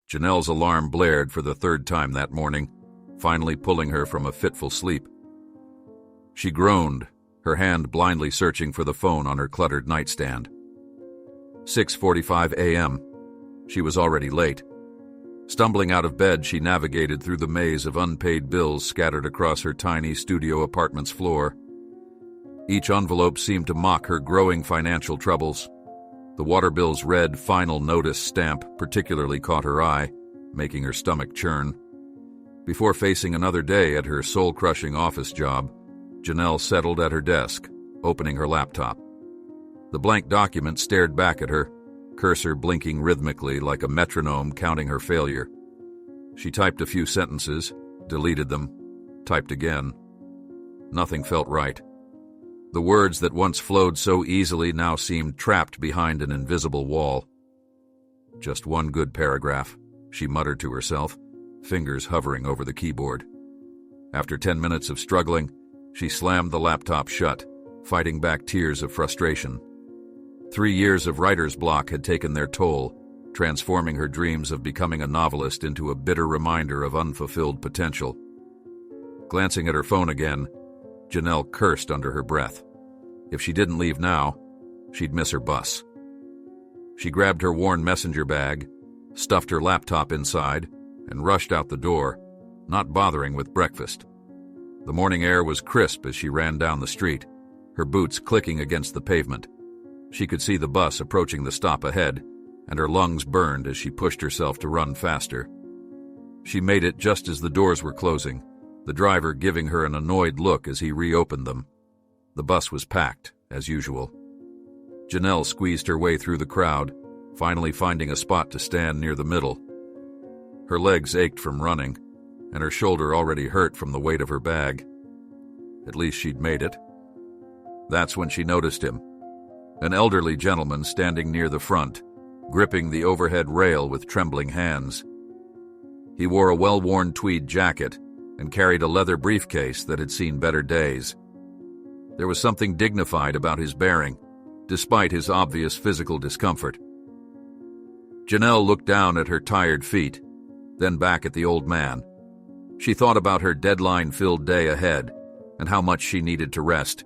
Janelle's alarm blared for the third time that morning, finally pulling her from a fitful sleep. She groaned, her hand blindly searching for the phone on her cluttered nightstand. 6:45 a.m. She was already late. Stumbling out of bed, she navigated through the maze of unpaid bills scattered across her tiny studio apartment's floor. Each envelope seemed to mock her growing financial troubles. The water bill's red final notice stamp particularly caught her eye, making her stomach churn. Before facing another day at her soul-crushing office job, Janelle settled at her desk, opening her laptop. The blank document stared back at her, cursor blinking rhythmically like a metronome counting her failure. She typed a few sentences, deleted them, typed again. Nothing felt right. The words that once flowed so easily now seemed trapped behind an invisible wall. Just one good paragraph, she muttered to herself, fingers hovering over the keyboard. After 10 minutes of struggling, she slammed the laptop shut, fighting back tears of frustration. 3 years of writer's block had taken their toll, transforming her dreams of becoming a novelist into a bitter reminder of unfulfilled potential. Glancing at her phone again, Janelle cursed under her breath. If she didn't leave now, she'd miss her bus. She grabbed her worn messenger bag, stuffed her laptop inside, and rushed out the door, not bothering with breakfast. The morning air was crisp as she ran down the street, her boots clicking against the pavement. She could see the bus approaching the stop ahead, and her lungs burned as she pushed herself to run faster. She made it just as the doors were closing, the driver giving her an annoyed look as he reopened them. The bus was packed, as usual. Janelle squeezed her way through the crowd, finally finding a spot to stand near the middle. Her legs ached from running, and her shoulder already hurt from the weight of her bag. At least she'd made it. That's when she noticed him. An elderly gentleman standing near the front, gripping the overhead rail with trembling hands. He wore a well-worn tweed jacket and carried a leather briefcase that had seen better days. There was something dignified about his bearing, despite his obvious physical discomfort. Janelle looked down at her tired feet, then back at the old man. She thought about her deadline-filled day ahead and how much she needed to rest.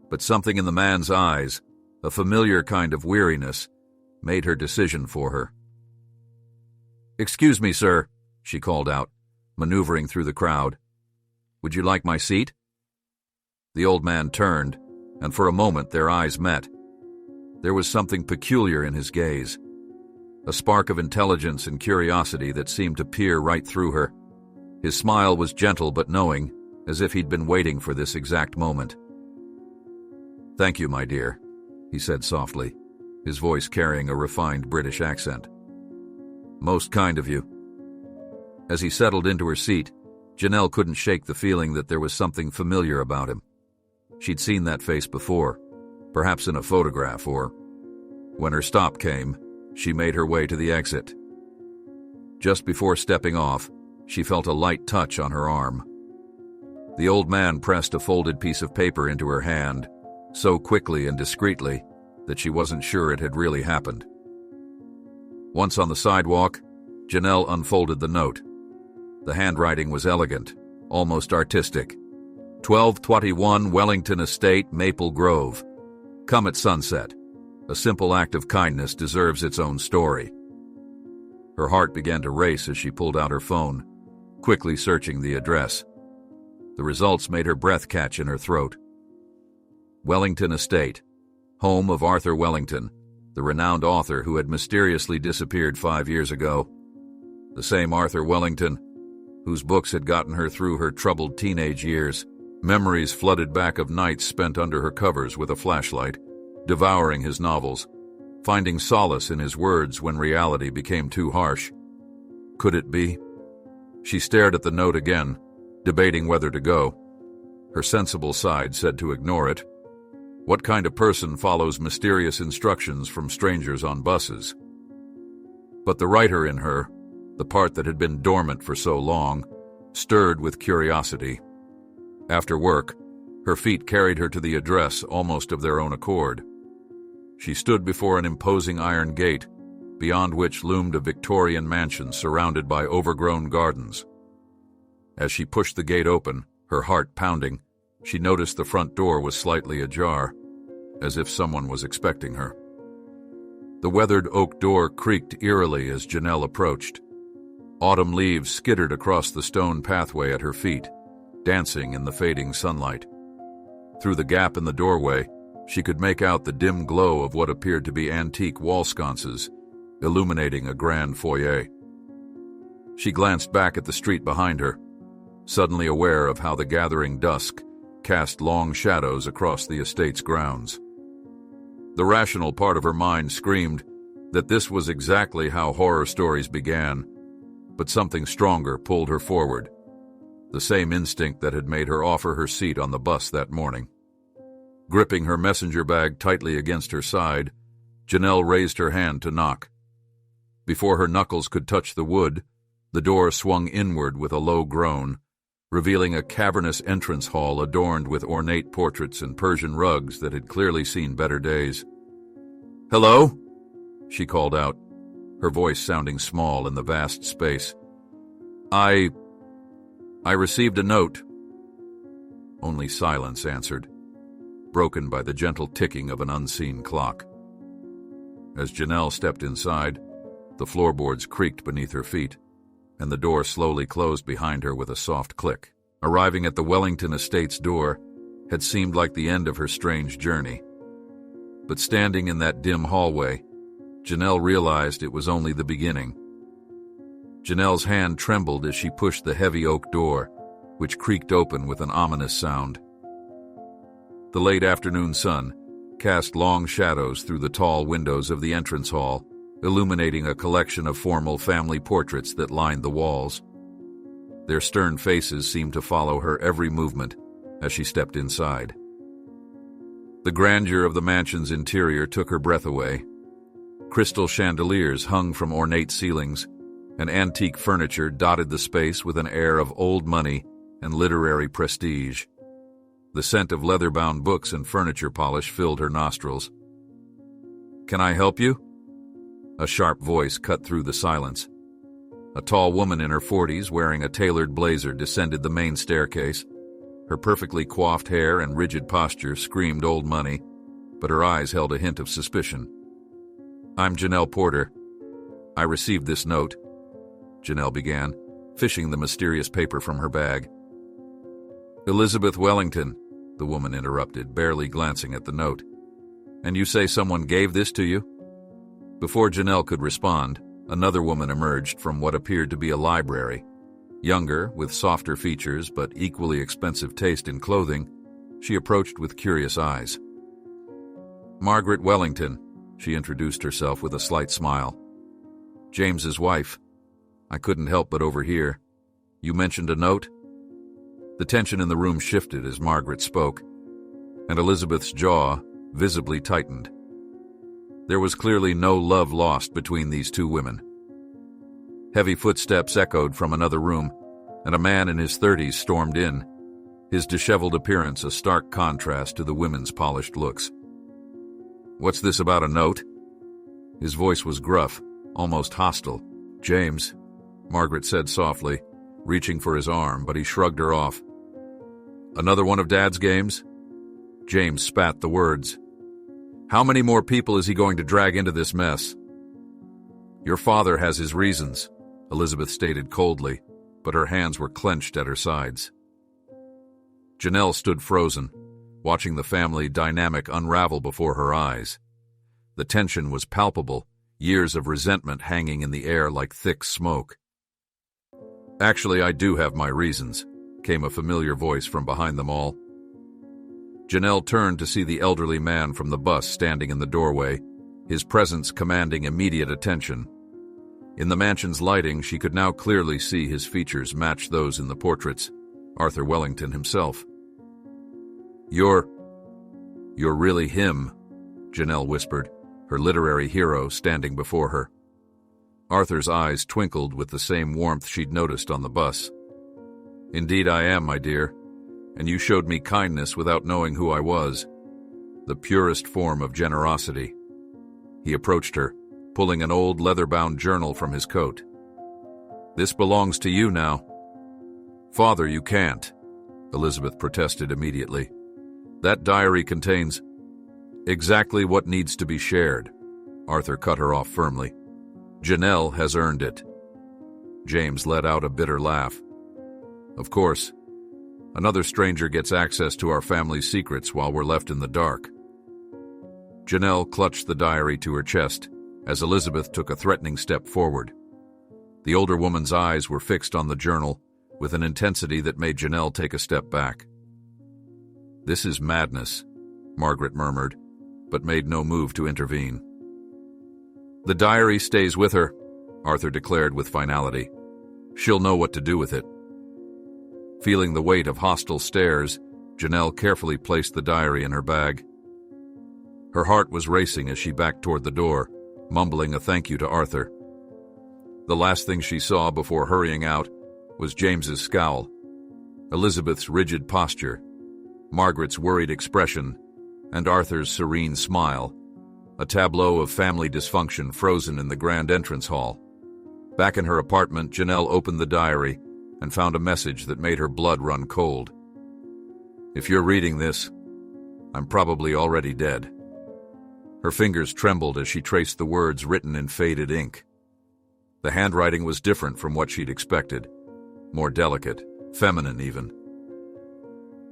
But something in the man's eyes, a familiar kind of weariness, made her decision for her. "Excuse me, sir," she called out, maneuvering through the crowd. "Would you like my seat?" The old man turned, and for a moment their eyes met. There was something peculiar in his gaze, a spark of intelligence and curiosity that seemed to peer right through her. His smile was gentle but knowing, as if he'd been waiting for this exact moment. "Thank you, my dear," he said softly, his voice carrying a refined British accent. "Most kind of you." As he settled into her seat, Janelle couldn't shake the feeling that there was something familiar about him. She'd seen that face before, perhaps in a photograph or... When her stop came, she made her way to the exit. Just before stepping off, she felt a light touch on her arm. The old man pressed a folded piece of paper into her hand, so quickly and discreetly that she wasn't sure it had really happened. Once on the sidewalk, Janelle unfolded the note. The handwriting was elegant, almost artistic. 1221 Wellington Estate, Maple Grove. Come at sunset. A simple act of kindness deserves its own story. Her heart began to race as she pulled out her phone, quickly searching the address. The results made her breath catch in her throat. Wellington Estate, home of Arthur Wellington, the renowned author who had mysteriously disappeared 5 years ago. The same Arthur Wellington, whose books had gotten her through her troubled teenage years. Memories flooded back of nights spent under her covers with a flashlight, devouring his novels, finding solace in his words when reality became too harsh. Could it be? She stared at the note again, debating whether to go. Her sensible side said to ignore it. What kind of person follows mysterious instructions from strangers on buses? But the writer in her, the part that had been dormant for so long, stirred with curiosity. After work, her feet carried her to the address almost of their own accord. She stood before an imposing iron gate, beyond which loomed a Victorian mansion surrounded by overgrown gardens. As she pushed the gate open, her heart pounding, she noticed the front door was slightly ajar, as if someone was expecting her. The weathered oak door creaked eerily as Janelle approached. Autumn leaves skittered across the stone pathway at her feet, dancing in the fading sunlight. Through the gap in the doorway, she could make out the dim glow of what appeared to be antique wall sconces, illuminating a grand foyer. She glanced back at the street behind her, suddenly aware of how the gathering dusk cast long shadows across the estate's grounds. The rational part of her mind screamed that this was exactly how horror stories began, but something stronger pulled her forward, the same instinct that had made her offer her seat on the bus that morning. Gripping her messenger bag tightly against her side, Janelle raised her hand to knock. Before her knuckles could touch the wood, the door swung inward with a low groan, revealing a cavernous entrance hall adorned with ornate portraits and Persian rugs that had clearly seen better days. "Hello?" she called out, her voice sounding small in the vast space. I received a note." Only silence answered, broken by the gentle ticking of an unseen clock. As Janelle stepped inside, the floorboards creaked beneath her feet, and the door slowly closed behind her with a soft click. Arriving at the Wellington Estate's door had seemed like the end of her strange journey. But standing in that dim hallway, Janelle realized it was only the beginning. Janelle's hand trembled as she pushed the heavy oak door, which creaked open with an ominous sound. The late afternoon sun cast long shadows through the tall windows of the entrance hall, illuminating a collection of formal family portraits that lined the walls. Their stern faces seemed to follow her every movement as she stepped inside. The grandeur of the mansion's interior took her breath away. Crystal chandeliers hung from ornate ceilings, and antique furniture dotted the space with an air of old money and literary prestige. The scent of leather-bound books and furniture polish filled her nostrils. "Can I help you?" A sharp voice cut through the silence. A tall woman in her 40s wearing a tailored blazer descended the main staircase. Her perfectly coiffed hair and rigid posture screamed old money, but her eyes held a hint of suspicion. "I'm Janelle Porter. I received this note," Janelle began, fishing the mysterious paper from her bag. "Elizabeth Wellington," the woman interrupted, barely glancing at the note. "And you say someone gave this to you?" Before Janelle could respond, another woman emerged from what appeared to be a library. Younger, with softer features but equally expensive taste in clothing, she approached with curious eyes. "Margaret Wellington," she introduced herself with a slight smile. "James's wife. I couldn't help but overhear. You mentioned a note?" The tension in the room shifted as Margaret spoke, and Elizabeth's jaw visibly tightened. There was clearly no love lost between these two women. Heavy footsteps echoed from another room, and a man in his 30s stormed in, his disheveled appearance a stark contrast to the women's polished looks. "What's this about a note?" His voice was gruff, almost hostile. "James," Margaret said softly, reaching for his arm, but he shrugged her off. "Another one of Dad's games?" James spat the words. "How many more people is he going to drag into this mess?" "Your father has his reasons," Elizabeth stated coldly, but her hands were clenched at her sides. Janelle stood frozen, watching the family dynamic unravel before her eyes. The tension was palpable, years of resentment hanging in the air like thick smoke. "Actually, I do have my reasons," came a familiar voice from behind them all. Janelle turned to see the elderly man from the bus standing in the doorway, his presence commanding immediate attention. In the mansion's lighting, she could now clearly see his features match those in the portraits, Arthur Wellington himself. You're really him," Janelle whispered, her literary hero standing before her. Arthur's eyes twinkled with the same warmth she'd noticed on the bus. "Indeed I am, my dear, and you showed me kindness without knowing who I was. The purest form of generosity." He approached her, pulling an old leather-bound journal from his coat. "This belongs to you now." "Father, you can't," Elizabeth protested immediately. "That diary contains—" "Exactly what needs to be shared," Arthur cut her off firmly. "Janelle has earned it." James let out a bitter laugh. "Of course. Another stranger gets access to our family's secrets while we're left in the dark." Janelle clutched the diary to her chest as Elizabeth took a threatening step forward. The older woman's eyes were fixed on the journal with an intensity that made Janelle take a step back. "This is madness," Margaret murmured, but made no move to intervene. "The diary stays with her," Arthur declared with finality. "She'll know what to do with it." Feeling the weight of hostile stares, Janelle carefully placed the diary in her bag. Her heart was racing as she backed toward the door, mumbling a thank you to Arthur. The last thing she saw before hurrying out was James's scowl, Elizabeth's rigid posture, Margaret's worried expression, and Arthur's serene smile, a tableau of family dysfunction frozen in the grand entrance hall. Back in her apartment, Janelle opened the diary and found a message that made her blood run cold. "If you're reading this, I'm probably already dead." Her fingers trembled as she traced the words written in faded ink. The handwriting was different from what she'd expected, more delicate, feminine even.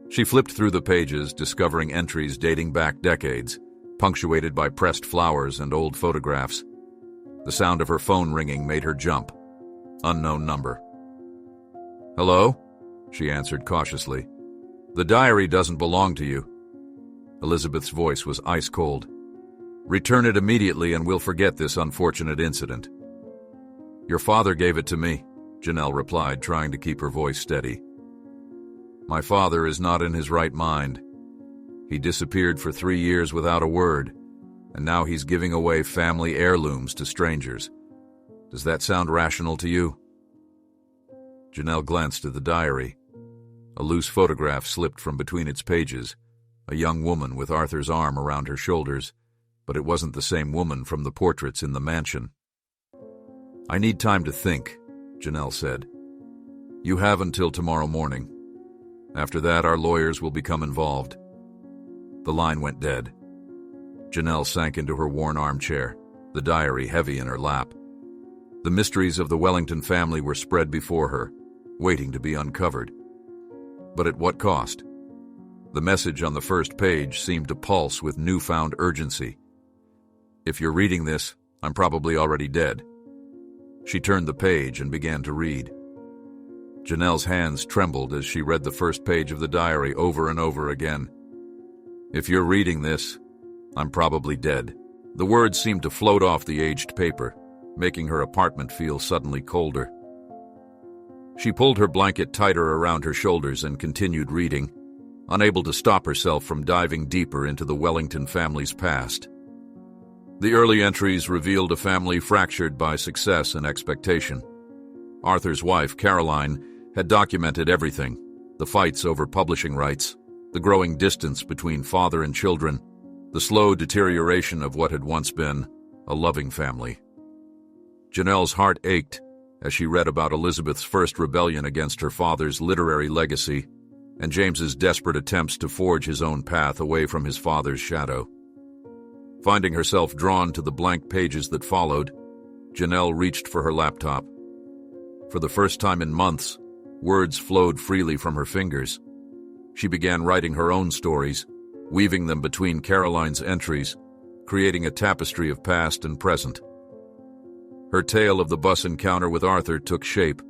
She flipped through the pages, discovering entries dating back decades, punctuated by pressed flowers and old photographs. The sound of her phone ringing made her jump. Unknown number. "Hello?" she answered cautiously. "The diary doesn't belong to you." Elizabeth's voice was ice cold. "Return it immediately and we'll forget this unfortunate incident." "Your father gave it to me," Janelle replied, trying to keep her voice steady. "My father is not in his right mind. He disappeared for 3 years without a word, and now he's giving away family heirlooms to strangers. Does that sound rational to you?" Janelle glanced at the diary. A loose photograph slipped from between its pages, a young woman with Arthur's arm around her shoulders, but it wasn't the same woman from the portraits in the mansion. "I need time to think," Janelle said. "You have until tomorrow morning. After that, our lawyers will become involved." The line went dead. Janelle sank into her worn armchair, the diary heavy in her lap. The mysteries of the Wellington family were spread before her, waiting to be uncovered. But at what cost? The message on the first page seemed to pulse with newfound urgency. "If you're reading this, I'm probably already dead." She turned the page and began to read. Janelle's hands trembled as she read the first page of the diary over and over again. "If you're reading this, I'm probably dead." The words seemed to float off the aged paper, making her apartment feel suddenly colder. She pulled her blanket tighter around her shoulders and continued reading, unable to stop herself from diving deeper into the Wellington family's past. The early entries revealed a family fractured by success and expectation. Arthur's wife, Caroline, had documented everything: the fights over publishing rights, the growing distance between father and children, the slow deterioration of what had once been a loving family. Janelle's heart ached as she read about Elizabeth's first rebellion against her father's literary legacy and James's desperate attempts to forge his own path away from his father's shadow. Finding herself drawn to the blank pages that followed, Janelle reached for her laptop. For the first time in months, words flowed freely from her fingers. She began writing her own stories, weaving them between Caroline's entries, creating a tapestry of past and present. Her tale of the bus encounter with Arthur took shape,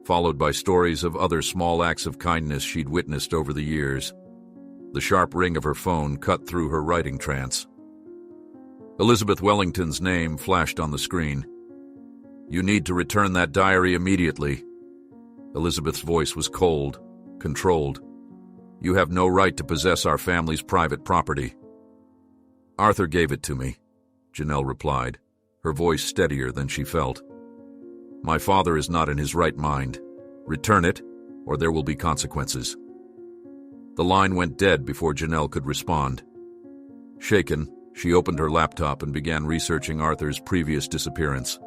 followed by stories of other small acts of kindness she'd witnessed over the years. The sharp ring of her phone cut through her writing trance. Elizabeth Wellington's name flashed on the screen. "You need to return that diary immediately." Elizabeth's voice was cold, controlled. "You have no right to possess our family's private property." "Arthur gave it to me," Janelle replied, her voice steadier than she felt. "My father is not in his right mind. Return it, or there will be consequences." The line went dead before Janelle could respond. Shaken, She opened her laptop and began researching Arthur's previous disappearance.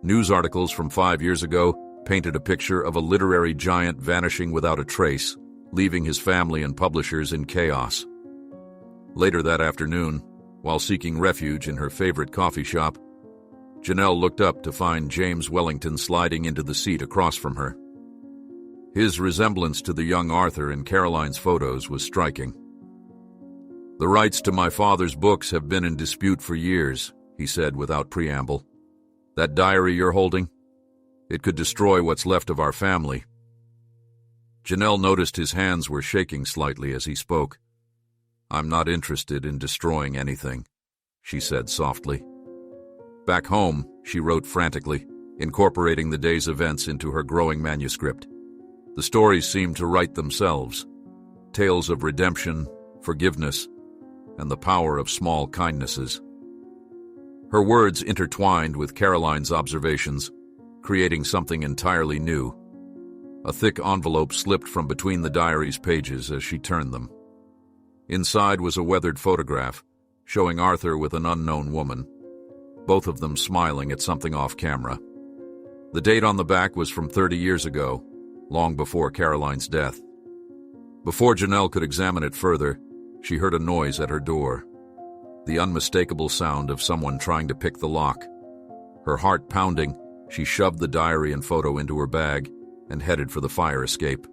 News articles from 5 years ago painted a picture of a literary giant vanishing without a trace, leaving his family and publishers in chaos. Later that afternoon, while seeking refuge in her favorite coffee shop, Janelle looked up to find James Wellington sliding into the seat across from her. His resemblance to the young Arthur in Caroline's photos was striking. "The rights to my father's books have been in dispute for years," he said without preamble. "That diary you're holding? It could destroy what's left of our family." Janelle noticed his hands were shaking slightly as he spoke. "I'm not interested in destroying anything," she said softly. Back home, she wrote frantically, incorporating the day's events into her growing manuscript. The stories seemed to write themselves, tales of redemption, forgiveness, and the power of small kindnesses. Her words intertwined with Caroline's observations, creating something entirely new. A thick envelope slipped from between the diary's pages as she turned them. Inside was a weathered photograph, showing Arthur with an unknown woman, both of them smiling at something off camera. The date on the back was from 30 years ago, long before Caroline's death. Before Janelle could examine it further, she heard a noise at her door, the unmistakable sound of someone trying to pick the lock. Her heart pounding, she shoved the diary and photo into her bag and headed for the fire escape.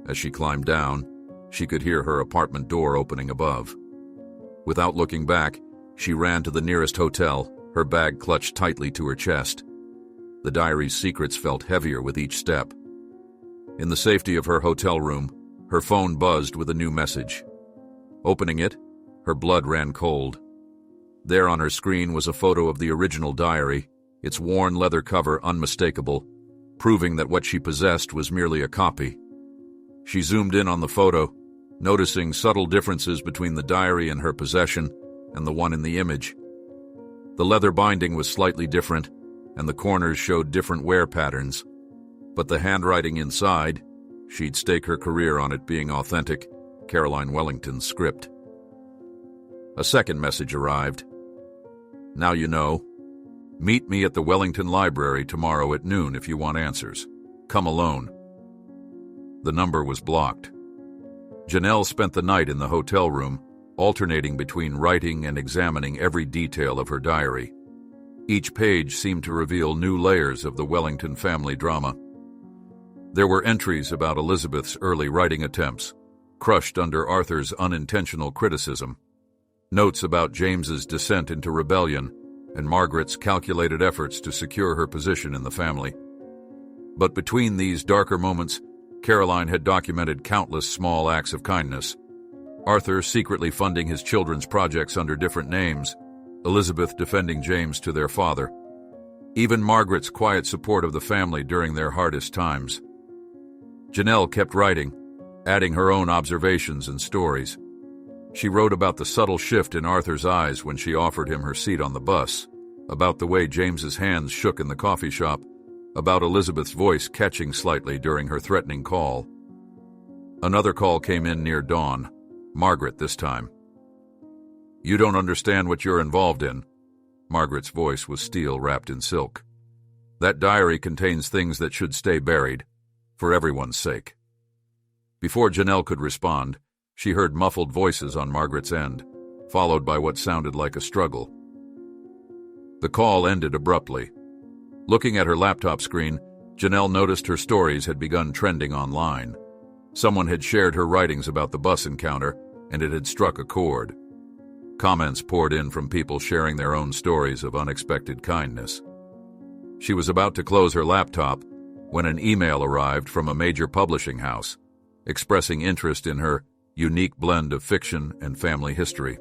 As she climbed down, she could hear her apartment door opening above. Without looking back, she ran to the nearest hotel, her bag clutched tightly to her chest. The diary's secrets felt heavier with each step. In the safety of her hotel room, her phone buzzed with a new message. Opening it, her blood ran cold. There on her screen was a photo of the original diary, its worn leather cover unmistakable, proving that what she possessed was merely a copy. She zoomed in on the photo, noticing subtle differences between the diary in her possession and the one in the image. The leather binding was slightly different, and the corners showed different wear patterns. But the handwriting inside, she'd stake her career on it being authentic, Caroline Wellington's script. A second message arrived. "Now you know. Meet me at the Wellington Library tomorrow at noon if you want answers. Come alone." The number was blocked. Janelle spent the night in the hotel room, alternating between writing and examining every detail of her diary. Each page seemed to reveal new layers of the Wellington family drama. There were entries about Elizabeth's early writing attempts, crushed under Arthur's unintentional criticism, notes about James's descent into rebellion, and Margaret's calculated efforts to secure her position in the family. But between these darker moments, Caroline had documented countless small acts of kindness. Arthur secretly funding his children's projects under different names, Elizabeth defending James to their father. Even Margaret's quiet support of the family during their hardest times. Janelle kept writing, adding her own observations and stories. She wrote about the subtle shift in Arthur's eyes when she offered him her seat on the bus, about the way James's hands shook in the coffee shop, about Elizabeth's voice catching slightly during her threatening call. Another call came in near dawn, Margaret this time. "You don't understand what you're involved in." Margaret's voice was steel wrapped in silk. "That diary contains things that should stay buried, for everyone's sake." Before Janelle could respond, she heard muffled voices on Margaret's end, followed by what sounded like a struggle. The call ended abruptly. Looking at her laptop screen, Janelle noticed her stories had begun trending online. Someone had shared her writings about the bus encounter, and it had struck a chord. Comments poured in from people sharing their own stories of unexpected kindness. She was about to close her laptop when an email arrived from a major publishing house, expressing interest in her unique blend of fiction and family history.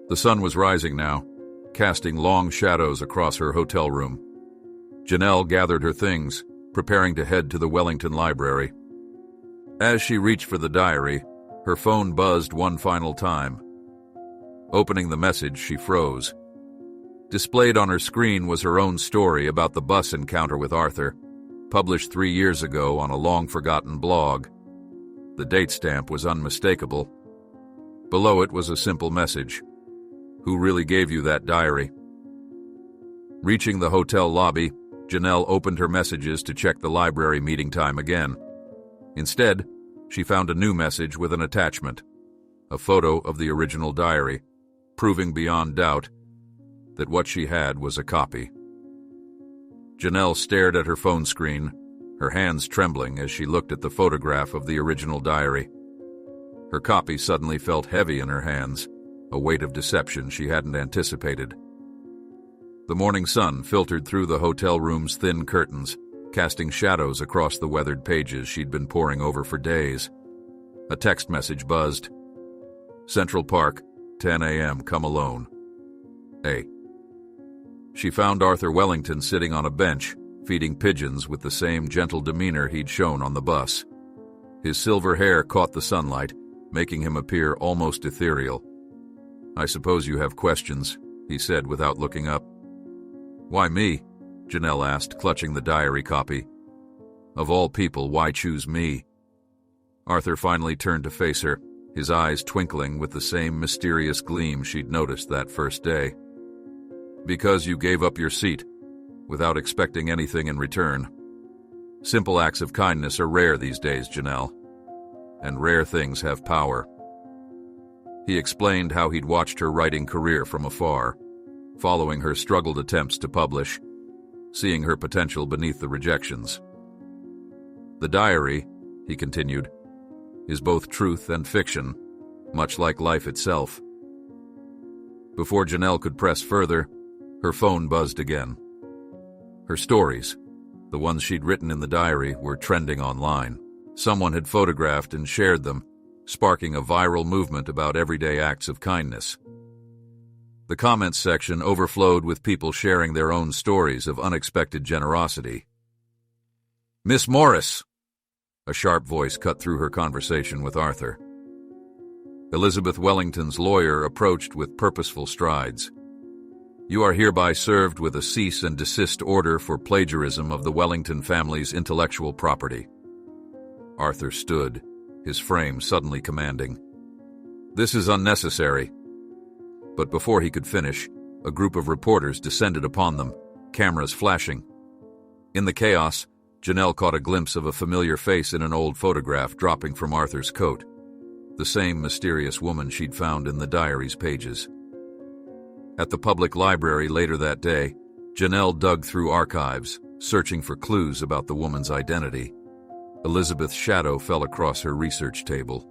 The sun was rising now, casting long shadows across her hotel room. Janelle gathered her things, preparing to head to the Wellington Library. As she reached for the diary, her phone buzzed one final time. Opening the message, she froze. Displayed on her screen was her own story about the bus encounter with Arthur, published 3 years ago on a long-forgotten blog. The date stamp was unmistakable, Below it was a simple message. Who really gave you that diary? Reaching the hotel lobby, Janelle opened her messages to check the library meeting time again. Instead, she found a new message with an attachment, a photo of the original diary, proving beyond doubt that what she had was a copy. Janelle stared at her phone screen, her hands trembling as she looked at the photograph of the original diary. Her copy suddenly felt heavy in her hands, a weight of deception she hadn't anticipated. The morning sun filtered through the hotel room's thin curtains, casting shadows across the weathered pages she'd been poring over for days. A text message buzzed. Central Park, 10 a.m., come alone. A. She found Arthur Wellington sitting on a bench, feeding pigeons with the same gentle demeanor he'd shown on the bus. His silver hair caught the sunlight, making him appear almost ethereal. I suppose you have questions, he said without looking up. Why me? Janelle asked, clutching the diary copy. Of all people, why choose me? Arthur finally turned to face her, his eyes twinkling with the same mysterious gleam she'd noticed that first day. Because you gave up your seat, without expecting anything in return. Simple acts of kindness are rare these days, Janelle. And rare things have power. He explained how he'd watched her writing career from afar, following her struggled attempts to publish, seeing her potential beneath the rejections. The diary, he continued, is both truth and fiction, much like life itself. Before Janelle could press further, her phone buzzed again. Her stories, the ones she'd written in the diary, were trending online. Someone had photographed and shared them, sparking a viral movement about everyday acts of kindness. The comments section overflowed with people sharing their own stories of unexpected generosity. Miss Morris! A sharp voice cut through her conversation with Arthur. Elizabeth Wellington's lawyer approached with purposeful strides. You are hereby served with a cease and desist order for plagiarism of the Wellington family's intellectual property. Arthur stood, his frame suddenly commanding. This is unnecessary. But before he could finish, a group of reporters descended upon them, cameras flashing. In the chaos, Janelle caught a glimpse of a familiar face in an old photograph dropping from Arthur's coat. The same mysterious woman she'd found in the diary's pages. At the public library later that day, Janelle dug through archives, searching for clues about the woman's identity. Elizabeth's shadow fell across her research table.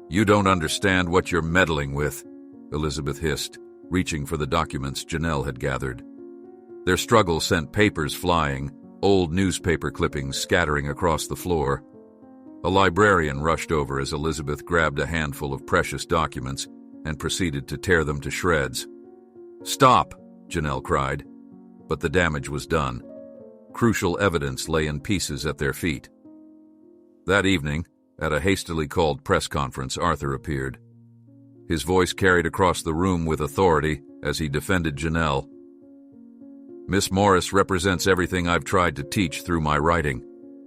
You don't understand what you're meddling with, Elizabeth hissed, reaching for the documents Janelle had gathered. Their struggle sent papers flying, old newspaper clippings scattering across the floor. A librarian rushed over as Elizabeth grabbed a handful of precious documents and proceeded to tear them to shreds. Stop, Janelle cried. But the damage was done. Crucial evidence lay in pieces at their feet. That evening, at a hastily called press conference, Arthur appeared. His voice carried across the room with authority as he defended Janelle. Miss Morris represents everything I've tried to teach through my writing,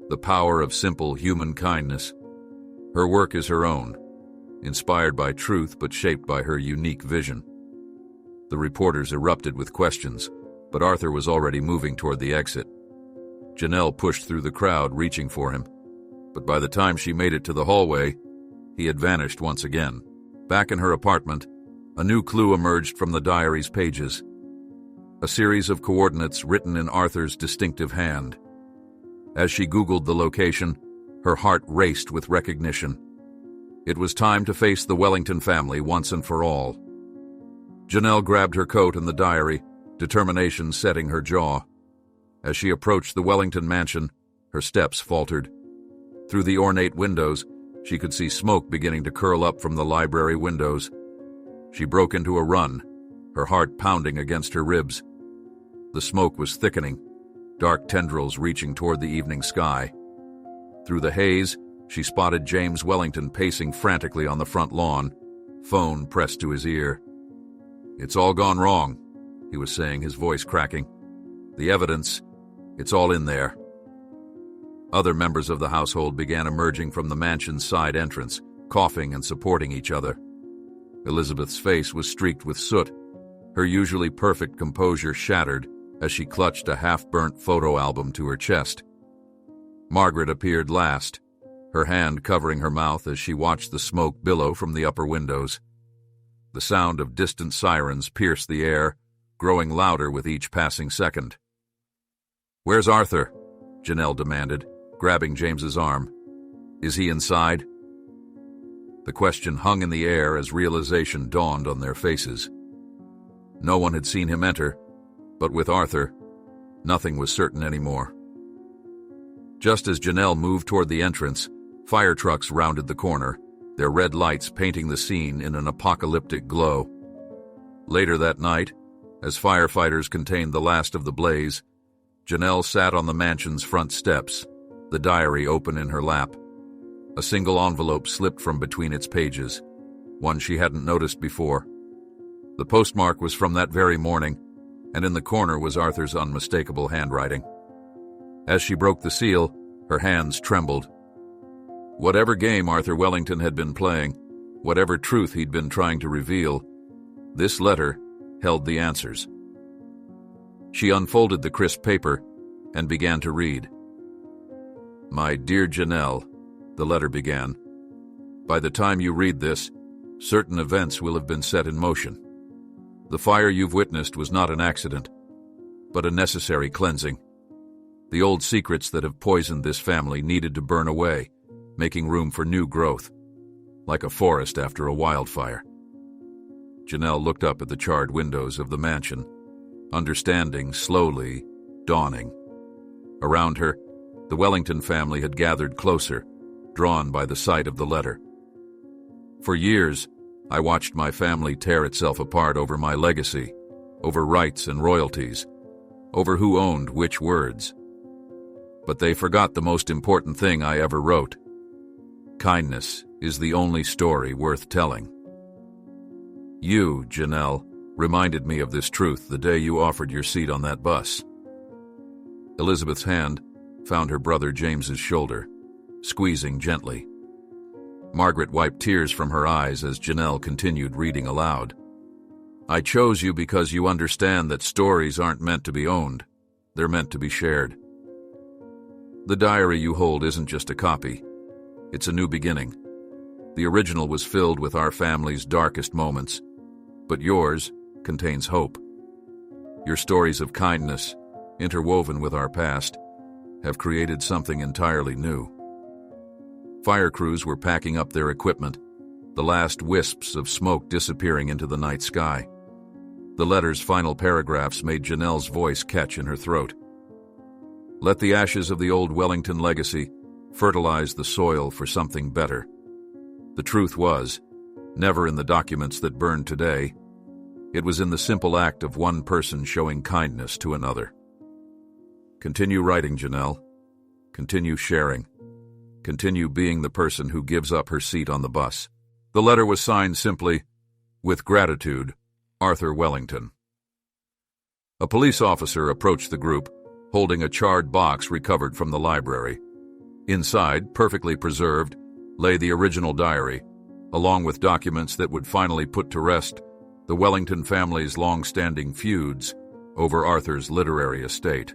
the power of simple human kindness. Her work is her own, inspired by truth but shaped by her unique vision. The reporters erupted with questions, but Arthur was already moving toward the exit. Janelle pushed through the crowd, reaching for him, but by the time she made it to the hallway, he had vanished once again. Back in her apartment, a new clue emerged from the diary's pages. A series of coordinates written in Arthur's distinctive hand. As she Googled the location, her heart raced with recognition. It was time to face the Wellington family once and for all. Janelle grabbed her coat and the diary, determination setting her jaw. As she approached the Wellington mansion, her steps faltered. Through the ornate windows, she could see smoke beginning to curl up from the library windows. She broke into a run, her heart pounding against her ribs. The smoke was thickening, dark tendrils reaching toward the evening sky. Through the haze, she spotted James Wellington pacing frantically on the front lawn, phone pressed to his ear. It's all gone wrong, he was saying, his voice cracking. The evidence, it's all in there. Other members of the household began emerging from the mansion's side entrance, coughing and supporting each other. Elizabeth's face was streaked with soot, her usually perfect composure shattered as she clutched a half-burnt photo album to her chest. Margaret appeared last, her hand covering her mouth as she watched the smoke billow from the upper windows. The sound of distant sirens pierced the air, growing louder with each passing second. "Where's Arthur?" Janelle demanded, grabbing James's arm. "Is he inside?" The question hung in the air as realization dawned on their faces. No one had seen him enter, but with Arthur, nothing was certain anymore. Just as Janelle moved toward the entrance, fire trucks rounded the corner, their red lights painting the scene in an apocalyptic glow. Later that night, as firefighters contained the last of the blaze, Janelle sat on the mansion's front steps, the diary open in her lap. A single envelope slipped from between its pages, one she hadn't noticed before. The postmark was from that very morning, and in the corner was Arthur's unmistakable handwriting. As she broke the seal, her hands trembled. Whatever game Arthur Wellington had been playing, whatever truth he'd been trying to reveal, this letter held the answers. She unfolded the crisp paper and began to read. "My dear Janelle," the letter began, "by the time you read this, certain events will have been set in motion. The fire you've witnessed was not an accident, but a necessary cleansing. The old secrets that have poisoned this family needed to burn away, making room for new growth, like a forest after a wildfire." Janelle looked up at the charred windows of the mansion, understanding slowly dawning. Around her, the Wellington family had gathered closer, drawn by the sight of the letter. "For years, I watched my family tear itself apart over my legacy, over rights and royalties, over who owned which words. But they forgot the most important thing I ever wrote. Kindness is the only story worth telling. You, Janelle, reminded me of this truth the day you offered your seat on that bus." Elizabeth's hand found her brother James's shoulder, squeezing gently. Margaret wiped tears from her eyes as Janelle continued reading aloud. "I chose you because you understand that stories aren't meant to be owned. They're meant to be shared. The diary you hold isn't just a copy. It's a new beginning. The original was filled with our family's darkest moments, but yours contains hope. Your stories of kindness, interwoven with our past, have created something entirely new." Fire crews were packing up their equipment, the last wisps of smoke disappearing into the night sky. The letter's final paragraphs made Janelle's voice catch in her throat. "Let the ashes of the old Wellington legacy fertilize the soil for something better. The truth was, never in the documents that burned today. It was in the simple act of one person showing kindness to another. Continue writing, Janelle. Continue sharing. Continue being the person who gives up her seat on the bus." The letter was signed simply, "With gratitude, Arthur Wellington." A police officer approached the group, holding a charred box recovered from the library. Inside, perfectly preserved, lay the original diary, along with documents that would finally put to rest the Wellington family's long-standing feuds over Arthur's literary estate.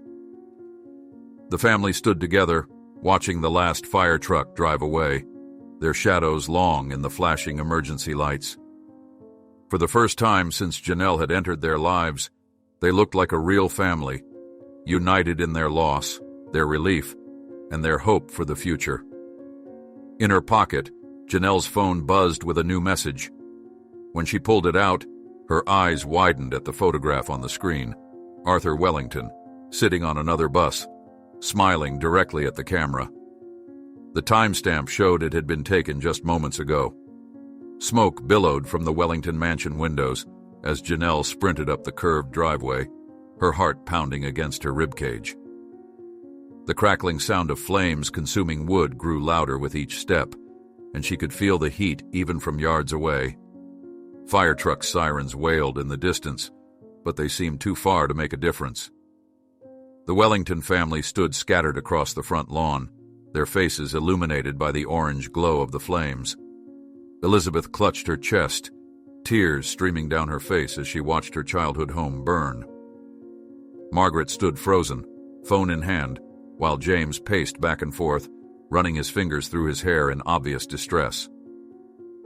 The family stood together, watching the last fire truck drive away, their shadows long in the flashing emergency lights. For the first time since Janelle had entered their lives, they looked like a real family, united in their loss, their relief, and their hope for the future. In her pocket, Janelle's phone buzzed with a new message. When she pulled it out, her eyes widened at the photograph on the screen. Arthur Wellington, sitting on another bus, smiling directly at the camera. The timestamp showed it had been taken just moments ago. Smoke billowed from the Wellington mansion windows as Janelle sprinted up the curved driveway, her heart pounding against her ribcage. The crackling sound of flames consuming wood grew louder with each step, and she could feel the heat even from yards away. Fire truck sirens wailed in the distance, but they seemed too far to make a difference. The Wellington family stood scattered across the front lawn, their faces illuminated by the orange glow of the flames. Elizabeth clutched her chest, tears streaming down her face as she watched her childhood home burn. Margaret stood frozen, phone in hand, while James paced back and forth, running his fingers through his hair in obvious distress.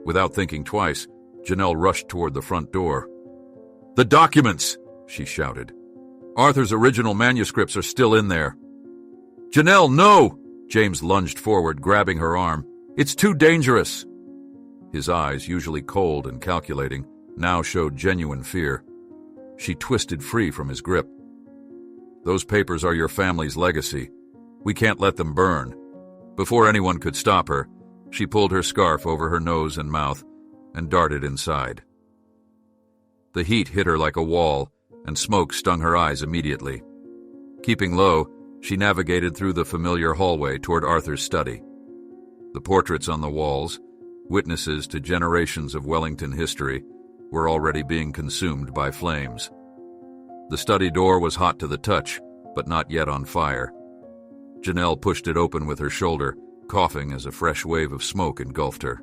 Without thinking twice, Janelle rushed toward the front door. "The documents!" she shouted. "Arthur's original manuscripts are still in there." "Janelle, no!" James lunged forward, grabbing her arm. "It's too dangerous." His eyes, usually cold and calculating, now showed genuine fear. She twisted free from his grip. "Those papers are your family's legacy. We can't let them burn." Before anyone could stop her, she pulled her scarf over her nose and mouth and darted inside. The heat hit her like a wall, and smoke stung her eyes immediately. Keeping low, she navigated through the familiar hallway toward Arthur's study. The portraits on the walls, witnesses to generations of Wellington history, were already being consumed by flames. The study door was hot to the touch, but not yet on fire. Janelle pushed it open with her shoulder, coughing as a fresh wave of smoke engulfed her.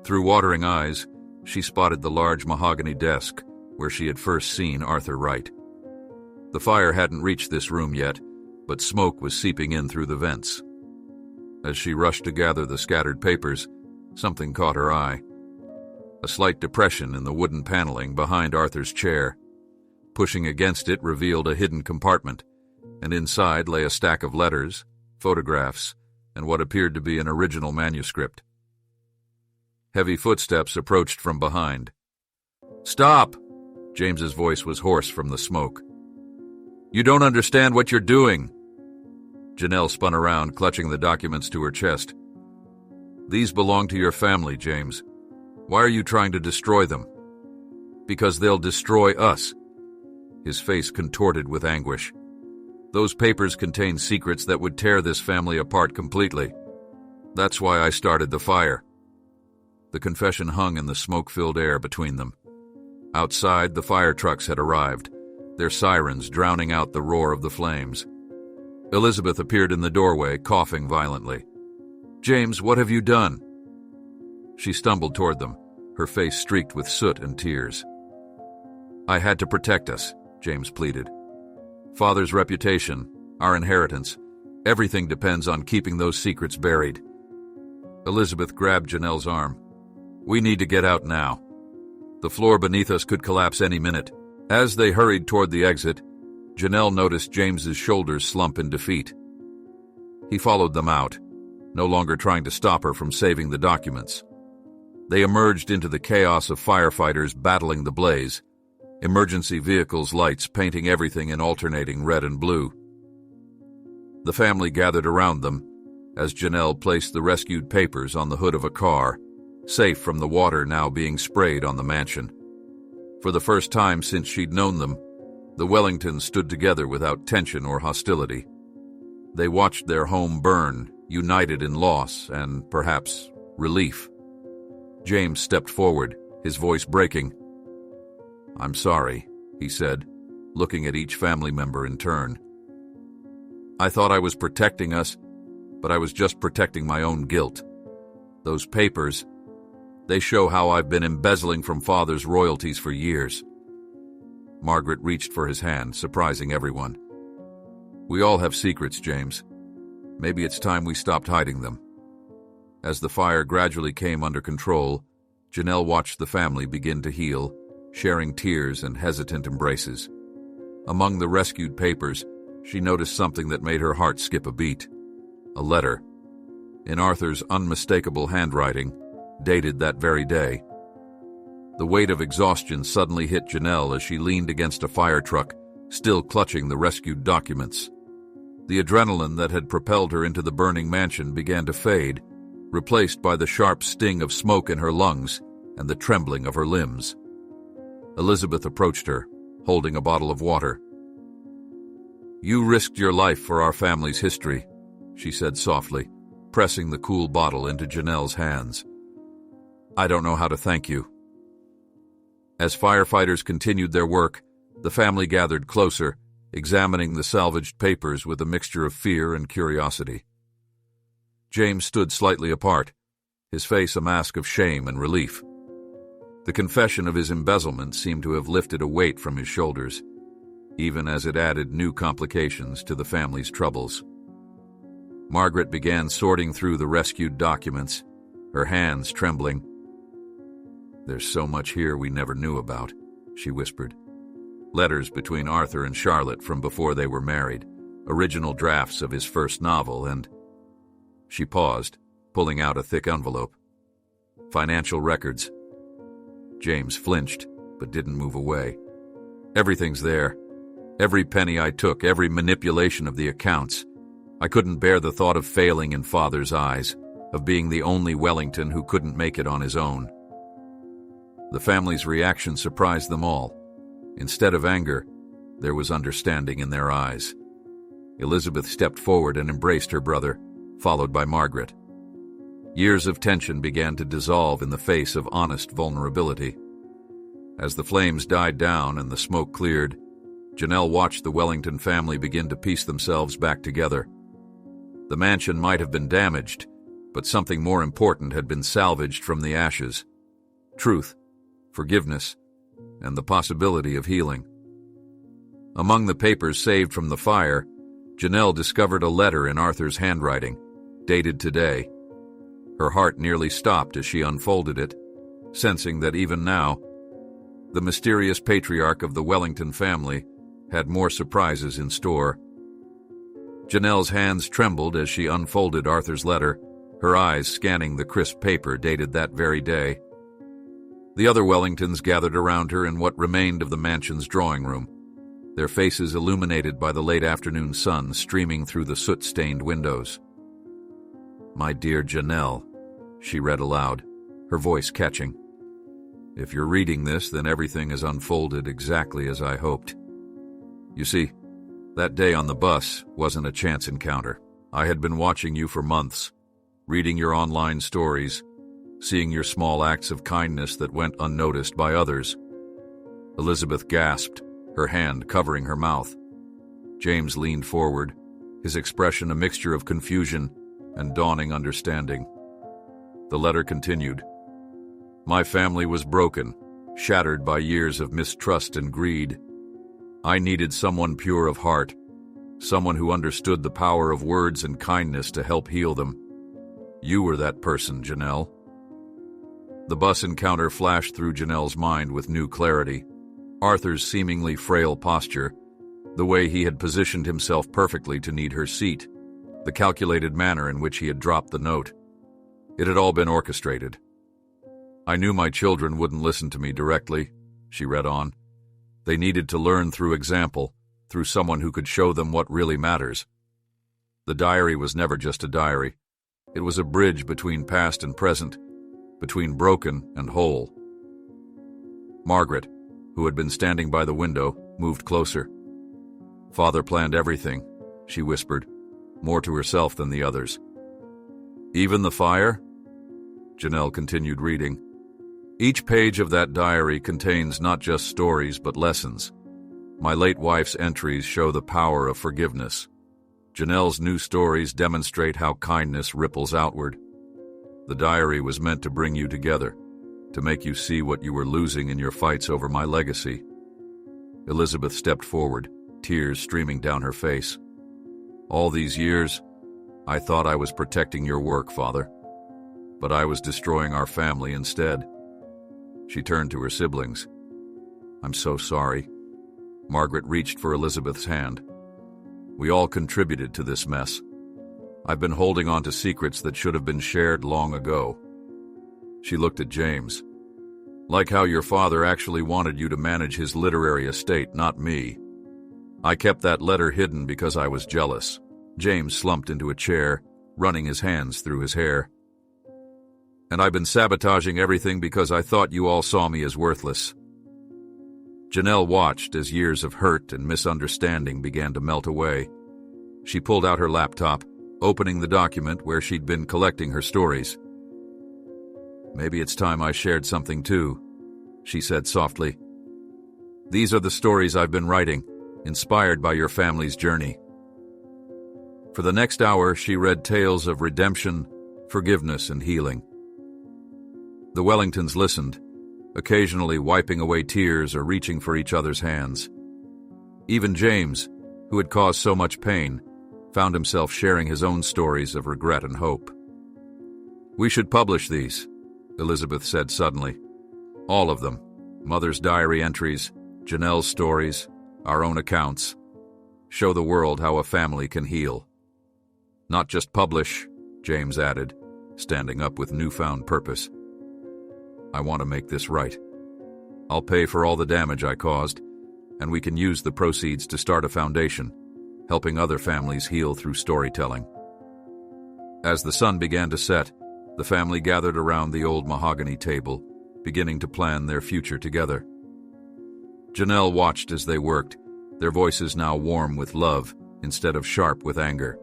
Through watering eyes, she spotted the large mahogany desk where she had first seen Arthur write. The fire hadn't reached this room yet, but smoke was seeping in through the vents. As she rushed to gather the scattered papers, something caught her eye. A slight depression in the wooden paneling behind Arthur's chair. Pushing against it revealed a hidden compartment, and inside lay a stack of letters, photographs, and what appeared to be an original manuscript. Heavy footsteps approached from behind. "Stop!" James's voice was hoarse from the smoke. "You don't understand what you're doing." Janelle spun around, clutching the documents to her chest. "These belong to your family, James. Why are you trying to destroy them?" "Because they'll destroy us." His face contorted with anguish. "Those papers contain secrets that would tear this family apart completely. That's why I started the fire." The confession hung in the smoke-filled air between them. Outside, the fire trucks had arrived, their sirens drowning out the roar of the flames. Elizabeth appeared in the doorway, coughing violently. "James, what have you done?" She stumbled toward them, her face streaked with soot and tears. "I had to protect us," James pleaded. "Father's reputation, our inheritance, everything depends on keeping those secrets buried." Elizabeth grabbed Janelle's arm. "We need to get out now. The floor beneath us could collapse any minute." As they hurried toward the exit, Janelle noticed James's shoulders slump in defeat. He followed them out, no longer trying to stop her from saving the documents. They emerged into the chaos of firefighters battling the blaze, emergency vehicles' lights painting everything in alternating red and blue. The family gathered around them as Janelle placed the rescued papers on the hood of a car, safe from the water now being sprayed on the mansion. For the first time since she'd known them, the Wellingtons stood together without tension or hostility. They watched their home burn, united in loss and, perhaps, relief. James stepped forward, his voice breaking. "I'm sorry," he said, looking at each family member in turn. "I thought I was protecting us, but I was just protecting my own guilt. Those papers, they show how I've been embezzling from Father's royalties for years." Margaret reached for his hand, surprising everyone. "We all have secrets, James. Maybe it's time we stopped hiding them." As the fire gradually came under control, Janelle watched the family begin to heal, sharing tears and hesitant embraces. Among the rescued papers, she noticed something that made her heart skip a beat. A letter, in Arthur's unmistakable handwriting, dated that very day. The weight of exhaustion suddenly hit Janelle as she leaned against a fire truck, still clutching the rescued documents. The adrenaline that had propelled her into the burning mansion began to fade, replaced by the sharp sting of smoke in her lungs and the trembling of her limbs. Elizabeth approached her, holding a bottle of water. "You risked your life for our family's history," she said softly, pressing the cool bottle into Janelle's hands. "I don't know how to thank you." As firefighters continued their work, the family gathered closer, examining the salvaged papers with a mixture of fear and curiosity. James stood slightly apart, his face a mask of shame and relief. The confession of his embezzlement seemed to have lifted a weight from his shoulders, even as it added new complications to the family's troubles. Margaret began sorting through the rescued documents, her hands trembling. "There's so much here we never knew about," she whispered. Letters between Arthur and Charlotte from before they were married, original drafts of his first novel, and... She paused, pulling out a thick envelope. Financial records. James flinched, but didn't move away. "Everything's there. Every penny I took, every manipulation of the accounts. I couldn't bear the thought of failing in Father's eyes, of being the only Wellington who couldn't make it on his own." The family's reaction surprised them all. Instead of anger, there was understanding in their eyes. Elizabeth stepped forward and embraced her brother, followed by Margaret. Years of tension began to dissolve in the face of honest vulnerability. As the flames died down and the smoke cleared, Janelle watched the Wellington family begin to piece themselves back together. The mansion might have been damaged, but something more important had been salvaged from the ashes: truth, forgiveness, and the possibility of healing. Among the papers saved from the fire, Janelle discovered a letter in Arthur's handwriting, dated today. Her heart nearly stopped as she unfolded it, sensing that even now, the mysterious patriarch of the Wellington family had more surprises in store. Janelle's hands trembled as she unfolded Arthur's letter, her eyes scanning the crisp paper dated that very day. The other Wellingtons gathered around her in what remained of the mansion's drawing room, their faces illuminated by the late afternoon sun streaming through the soot-stained windows. "My dear Janelle," she read aloud, her voice catching. "If you're reading this, then everything has unfolded exactly as I hoped. You see, that day on the bus wasn't a chance encounter. I had been watching you for months, reading your online stories, seeing your small acts of kindness that went unnoticed by others." Elizabeth gasped, her hand covering her mouth. James leaned forward, his expression a mixture of confusion and dawning understanding. The letter continued. "My family was broken, shattered by years of mistrust and greed. I needed someone pure of heart, someone who understood the power of words and kindness to help heal them. You were that person, Janelle." The bus encounter flashed through Janelle's mind with new clarity. Arthur's seemingly frail posture, the way he had positioned himself perfectly to need her seat, the calculated manner in which he had dropped the note. It had all been orchestrated. "I knew my children wouldn't listen to me directly," she read on. "They needed to learn through example, through someone who could show them what really matters." The diary was never just a diary. It was a bridge between past and present, between broken and whole. Margaret, who had been standing by the window, moved closer. "Father planned everything," she whispered, more to herself than the others. "Even the fire?" Janelle continued reading. "Each page of that diary contains not just stories but lessons. My late wife's entries show the power of forgiveness. Janelle's new stories demonstrate how kindness ripples outward. The diary was meant to bring you together, to make you see what you were losing in your fights over my legacy." Elizabeth stepped forward, tears streaming down her face. "All these years, I thought I was protecting your work, Father, but I was destroying our family instead." She turned to her siblings. "I'm so sorry." Margaret reached for Elizabeth's hand. "We all contributed to this mess. I've been holding on to secrets that should have been shared long ago." She looked at James. "Like how your father actually wanted you to manage his literary estate, not me. I kept that letter hidden because I was jealous." James slumped into a chair, running his hands through his hair. "And I've been sabotaging everything because I thought you all saw me as worthless." Janelle watched as years of hurt and misunderstanding began to melt away. She pulled out her laptop, opening the document where she'd been collecting her stories. "Maybe it's time I shared something too," she said softly. "These are the stories I've been writing, inspired by your family's journey." For the next hour, she read tales of redemption, forgiveness, and healing. The Wellingtons listened, occasionally wiping away tears or reaching for each other's hands. Even James, who had caused so much pain, found himself sharing his own stories of regret and hope. "We should publish these," Elizabeth said suddenly. "All of them. Mother's diary entries, Janelle's stories, our own accounts. Show the world how a family can heal." "Not just publish," James added, standing up with newfound purpose. "I want to make this right. I'll pay for all the damage I caused, and we can use the proceeds to start a foundation, helping other families heal through storytelling." As the sun began to set, the family gathered around the old mahogany table, beginning to plan their future together. Janelle watched as they worked, their voices now warm with love instead of sharp with anger.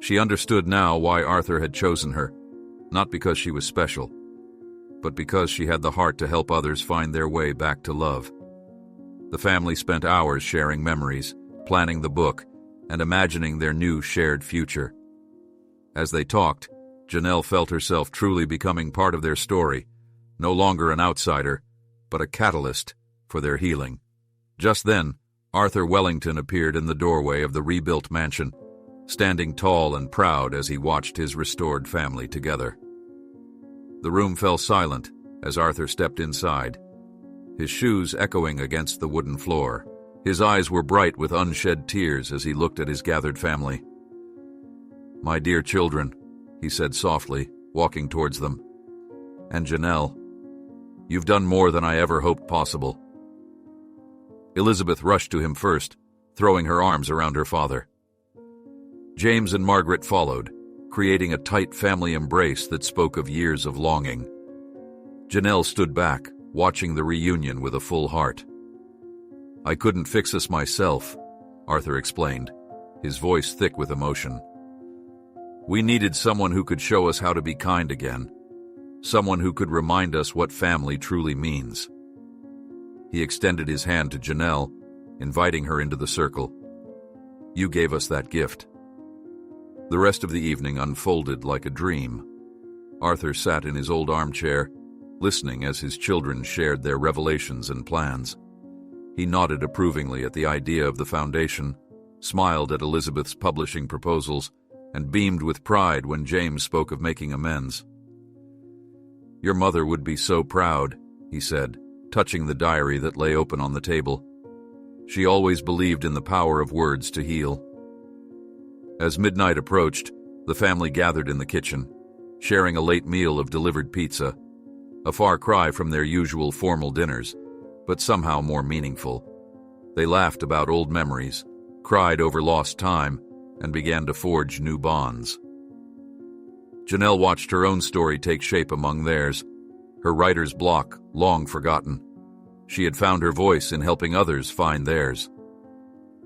She understood now why Arthur had chosen her, not because she was special, but because she had the heart to help others find their way back to love. The family spent hours sharing memories, planning the book, and imagining their new shared future. As they talked, Janelle felt herself truly becoming part of their story, no longer an outsider, but a catalyst for their healing. Just then, Arthur Wellington appeared in the doorway of the rebuilt mansion, standing tall and proud as he watched his restored family together. The room fell silent as Arthur stepped inside, his shoes echoing against the wooden floor. His eyes were bright with unshed tears as he looked at his gathered family. "My dear children," he said softly, walking towards them. "And Janelle, you've done more than I ever hoped possible." Elizabeth rushed to him first, throwing her arms around her father. James and Margaret followed, creating a tight family embrace that spoke of years of longing. Janelle stood back, watching the reunion with a full heart. "I couldn't fix us myself," Arthur explained, his voice thick with emotion. "We needed someone who could show us how to be kind again, someone who could remind us what family truly means." He extended his hand to Janelle, inviting her into the circle. "You gave us that gift." The rest of the evening unfolded like a dream. Arthur sat in his old armchair, listening as his children shared their revelations and plans. He nodded approvingly at the idea of the foundation, smiled at Elizabeth's publishing proposals, and beamed with pride when James spoke of making amends. "Your mother would be so proud," he said, touching the diary that lay open on the table. "She always believed in the power of words to heal." As midnight approached, the family gathered in the kitchen, sharing a late meal of delivered pizza, a far cry from their usual formal dinners, but somehow more meaningful. They laughed about old memories, cried over lost time, and began to forge new bonds. Janelle watched her own story take shape among theirs, her writer's block long forgotten. She had found her voice in helping others find theirs.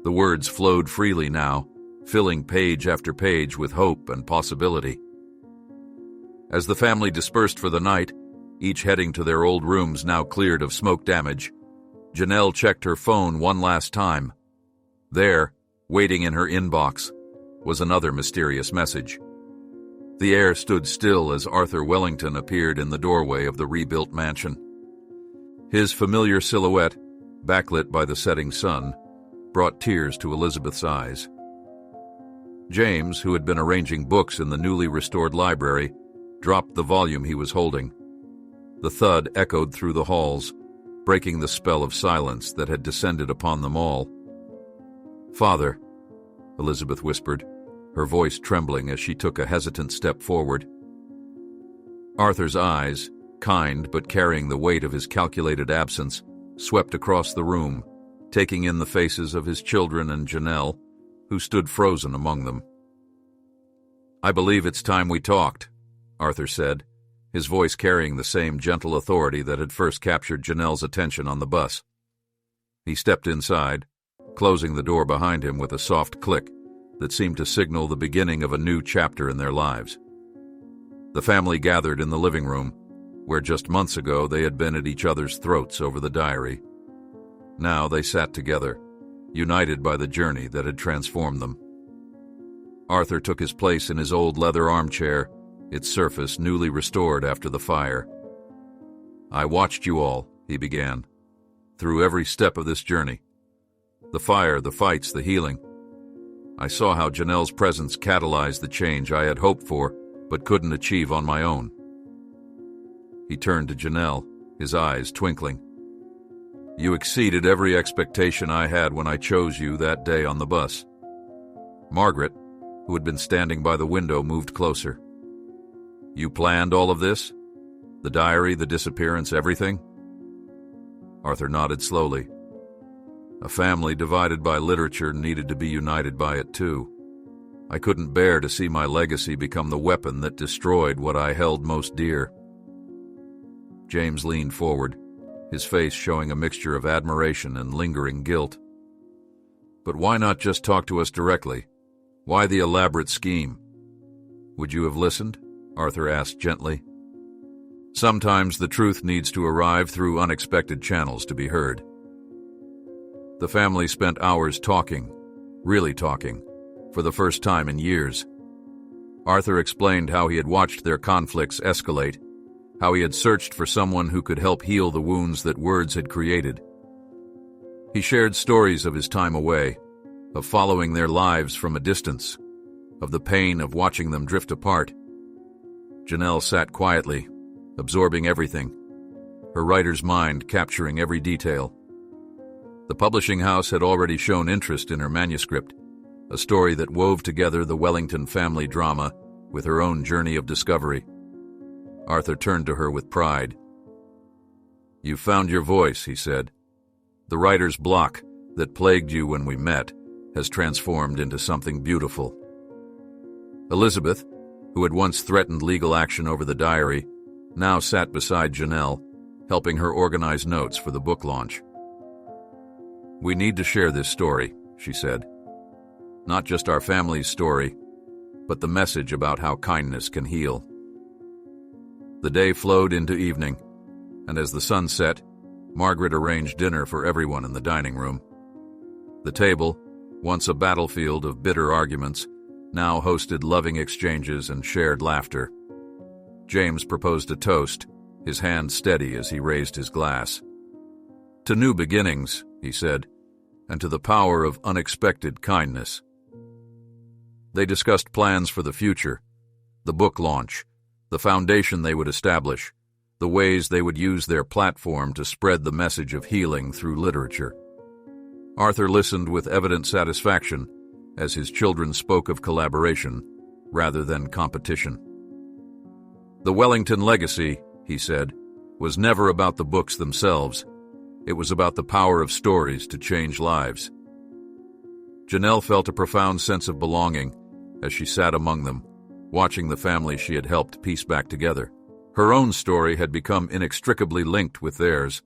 The words flowed freely now, filling page after page with hope and possibility. As the family dispersed for the night, each heading to their old rooms now cleared of smoke damage, Janelle checked her phone one last time. There, waiting in her inbox, was another mysterious message. The air stood still as Arthur Wellington appeared in the doorway of the rebuilt mansion. His familiar silhouette, backlit by the setting sun, brought tears to Elizabeth's eyes. James, who had been arranging books in the newly restored library, dropped the volume he was holding. The thud echoed through the halls, breaking the spell of silence that had descended upon them all. "Father," Elizabeth whispered, her voice trembling as she took a hesitant step forward. Arthur's eyes, kind but carrying the weight of his calculated absence, swept across the room, taking in the faces of his children and Janelle, who stood frozen among them. "I believe it's time we talked," Arthur said, his voice carrying the same gentle authority that had first captured Janelle's attention on the bus. He stepped inside, closing the door behind him with a soft click that seemed to signal the beginning of a new chapter in their lives. The family gathered in the living room, where just months ago they had been at each other's throats over the diary. Now they sat together, united by the journey that had transformed them. Arthur took his place in his old leather armchair, its surface newly restored after the fire, "I watched you all," he began, "through every step of this journey. The fire, the fights, the healing. I saw how Janelle's presence catalyzed the change I had hoped for but couldn't achieve on my own." He turned to Janelle, his eyes twinkling. "You exceeded every expectation I had when I chose you that day on the bus." Margaret, who had been standing by the window, moved closer. "You planned all of this? The diary, the disappearance, everything?" Arthur nodded slowly. "A family divided by literature needed to be united by it too. I couldn't bear to see my legacy become the weapon that destroyed what I held most dear." James leaned forward, his face showing a mixture of admiration and lingering guilt. "But why not just talk to us directly? Why the elaborate scheme?" "Would you have listened?" Arthur asked gently. "Sometimes the truth needs to arrive through unexpected channels to be heard." The family spent hours talking, really talking, for the first time in years. Arthur explained how he had watched their conflicts escalate, how he had searched for someone who could help heal the wounds that words had created. He shared stories of his time away, of following their lives from a distance, of the pain of watching them drift apart. Janelle sat quietly, absorbing everything, her writer's mind capturing every detail. The publishing house had already shown interest in her manuscript, a story that wove together the Wellington family drama with her own journey of discovery. Arthur turned to her with pride. "You found your voice," he said. "The writer's block that plagued you when we met has transformed into something beautiful." Elizabeth, who had once threatened legal action over the diary, now sat beside Janelle, helping her organize notes for the book launch. "We need to share this story," she said. "Not just our family's story, but the message about how kindness can heal." The day flowed into evening, and as the sun set, Margaret arranged dinner for everyone in the dining room. The table, once a battlefield of bitter arguments, now hosted loving exchanges and shared laughter. James proposed a toast, his hand steady as he raised his glass. "To new beginnings," he said, "and to the power of unexpected kindness." They discussed plans for the future, the book launch, the foundation they would establish, the ways they would use their platform to spread the message of healing through literature. Arthur listened with evident satisfaction as his children spoke of collaboration rather than competition. "The Wellington legacy," he said, "was never about the books themselves. It was about the power of stories to change lives." Janelle felt a profound sense of belonging as she sat among them, watching the family she had helped piece back together. Her own story had become inextricably linked with theirs,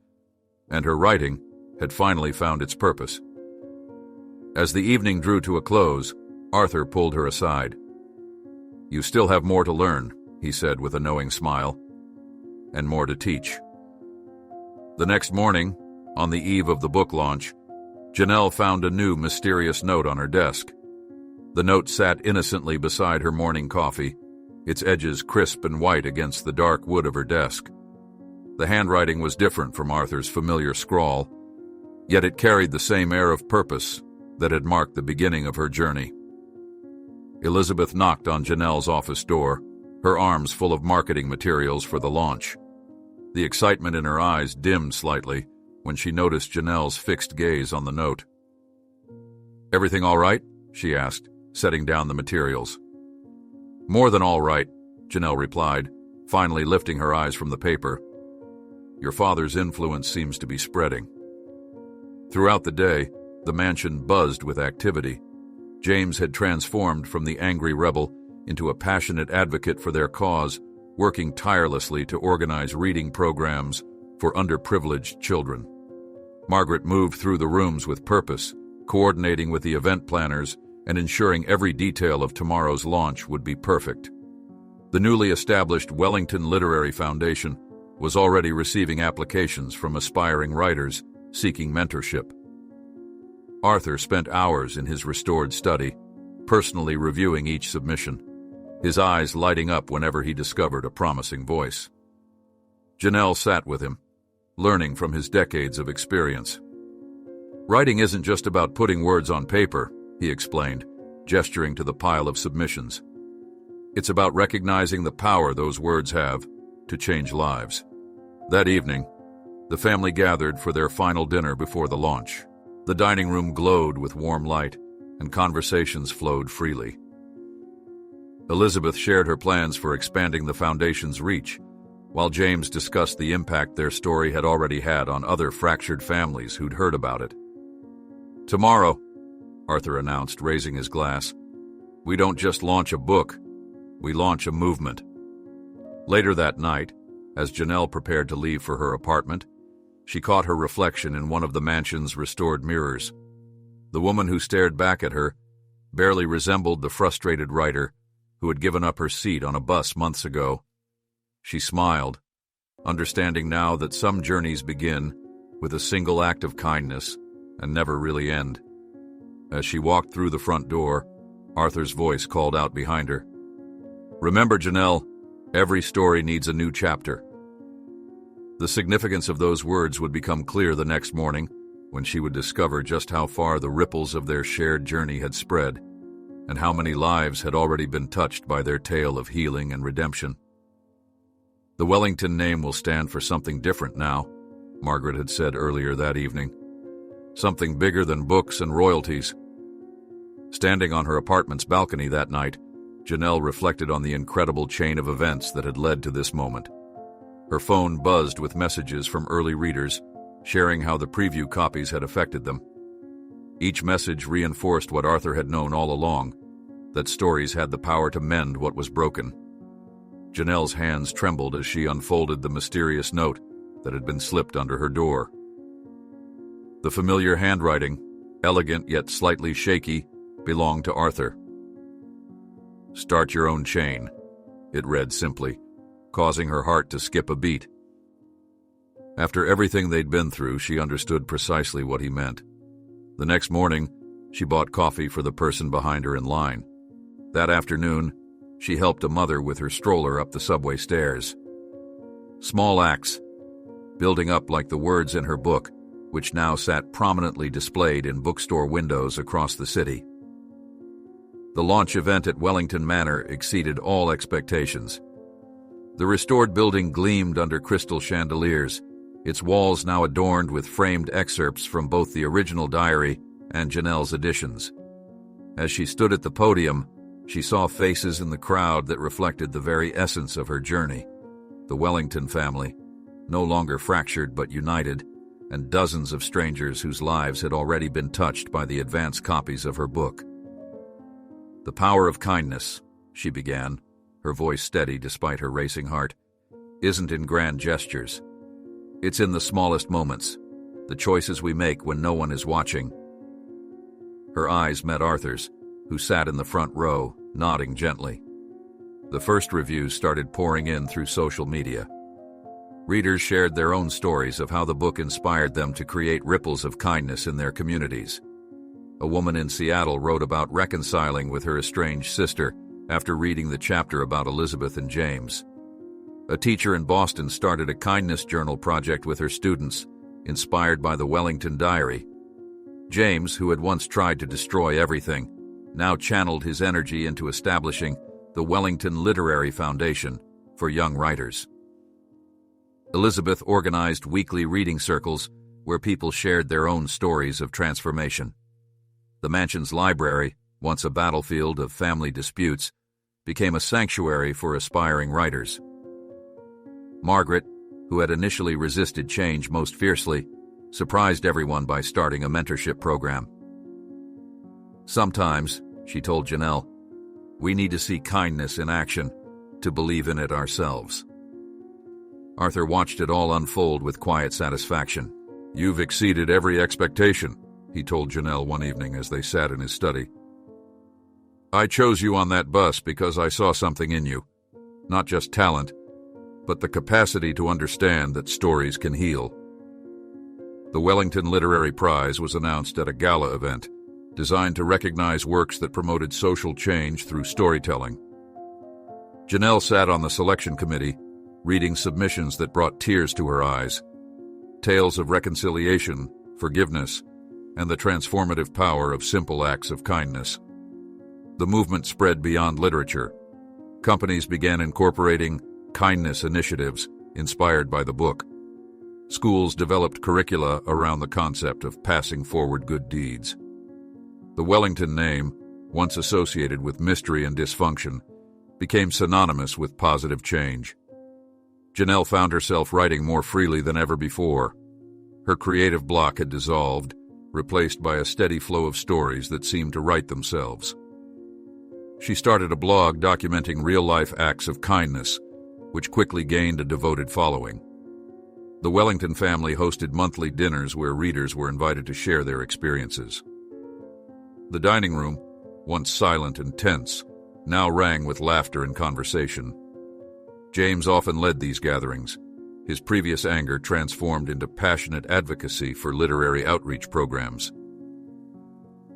and her writing had finally found its purpose. As the evening drew to a close, Arthur pulled her aside. "You still have more to learn," he said with a knowing smile, "and more to teach." The next morning, on the eve of the book launch, Janelle found a new mysterious note on her desk. The note sat innocently beside her morning coffee, its edges crisp and white against the dark wood of her desk. The handwriting was different from Arthur's familiar scrawl, yet it carried the same air of purpose that had marked the beginning of her journey. Elizabeth knocked on Janelle's office door, her arms full of marketing materials for the launch. The excitement in her eyes dimmed slightly when she noticed Janelle's fixed gaze on the note. "Everything all right?" she asked, setting down the materials. "More than all right," Janelle replied, finally lifting her eyes from the paper. "Your father's influence seems to be spreading." Throughout the day, the mansion buzzed with activity. James had transformed from the angry rebel into a passionate advocate for their cause, working tirelessly to organize reading programs for underprivileged children. Margaret moved through the rooms with purpose, coordinating with the event planners and ensuring every detail of tomorrow's launch would be perfect. The newly established Wellington Literary Foundation was already receiving applications from aspiring writers seeking mentorship. Arthur spent hours in his restored study, personally reviewing each submission, his eyes lighting up whenever he discovered a promising voice. Janelle sat with him, learning from his decades of experience. Writing isn't just about putting words on paper, he explained, gesturing to the pile of submissions. It's about recognizing the power those words have to change lives. That evening, the family gathered for their final dinner before the launch. The dining room glowed with warm light, and conversations flowed freely. Elizabeth shared her plans for expanding the foundation's reach, while James discussed the impact their story had already had on other fractured families who'd heard about it. "Tomorrow," Arthur announced, raising his glass, "we don't just launch a book, we launch a movement." Later that night, as Janelle prepared to leave for her apartment, she caught her reflection in one of the mansion's restored mirrors. The woman who stared back at her barely resembled the frustrated writer who had given up her seat on a bus months ago. She smiled, understanding now that some journeys begin with a single act of kindness and never really end. As she walked through the front door, Arthur's voice called out behind her, "Remember, Janelle, every story needs a new chapter." The significance of those words would become clear the next morning when she would discover just how far the ripples of their shared journey had spread and how many lives had already been touched by their tale of healing and redemption. "The Wellington name will stand for something different now," Margaret had said earlier that evening. "Something bigger than books and royalties." Standing on her apartment's balcony that night, Janelle reflected on the incredible chain of events that had led to this moment. Her phone buzzed with messages from early readers, sharing how the preview copies had affected them. Each message reinforced what Arthur had known all along, that stories had the power to mend what was broken. Janelle's hands trembled as she unfolded the mysterious note that had been slipped under her door. The familiar handwriting, elegant yet slightly shaky, belonged to Arthur. "Start your own chain," it read simply, causing her heart to skip a beat. After everything they'd been through, she understood precisely what he meant. The next morning, she bought coffee for the person behind her in line. That afternoon, she helped a mother with her stroller up the subway stairs. Small acts, building up like the words in her book, which now sat prominently displayed in bookstore windows across the city. The launch event at Wellington Manor exceeded all expectations. The restored building gleamed under crystal chandeliers, its walls now adorned with framed excerpts from both the original diary and Janelle's editions. As she stood at the podium, she saw faces in the crowd that reflected the very essence of her journey. The Wellington family, no longer fractured but united, and dozens of strangers whose lives had already been touched by the advance copies of her book. "The power of kindness," she began, her voice steady despite her racing heart, "isn't in grand gestures. It's in the smallest moments, the choices we make when no one is watching." Her eyes met Arthur's, who sat in the front row, nodding gently. The first reviews started pouring in through social media. Readers shared their own stories of how the book inspired them to create ripples of kindness in their communities. A woman in Seattle wrote about reconciling with her estranged sister after reading the chapter about Elizabeth and James. A teacher in Boston started a kindness journal project with her students, inspired by the Wellington Diary. James, who had once tried to destroy everything, now channeled his energy into establishing the Wellington Literary Foundation for young writers. Elizabeth organized weekly reading circles where people shared their own stories of transformation. The mansion's library, once a battlefield of family disputes, became a sanctuary for aspiring writers. Margaret, who had initially resisted change most fiercely, surprised everyone by starting a mentorship program. "Sometimes," she told Janelle, "we need to see kindness in action to believe in it ourselves." Arthur watched it all unfold with quiet satisfaction. "You've exceeded every expectation," he told Janelle one evening as they sat in his study. "I chose you on that bus because I saw something in you. Not just talent, but the capacity to understand that stories can heal." The Wellington Literary Prize was announced at a gala event designed to recognize works that promoted social change through storytelling. Janelle sat on the selection committee, reading submissions that brought tears to her eyes. Tales of reconciliation, forgiveness, and the transformative power of simple acts of kindness. The movement spread beyond literature. Companies began incorporating kindness initiatives inspired by the book. Schools developed curricula around the concept of passing forward good deeds. The Wellington name, once associated with mystery and dysfunction, became synonymous with positive change. Janelle found herself writing more freely than ever before. Her creative block had dissolved, replaced by a steady flow of stories that seemed to write themselves. She started a blog documenting real-life acts of kindness, which quickly gained a devoted following. The Wellington family hosted monthly dinners where readers were invited to share their experiences. The dining room, once silent and tense, now rang with laughter and conversation. James often led these gatherings, his previous anger transformed into passionate advocacy for literary outreach programs.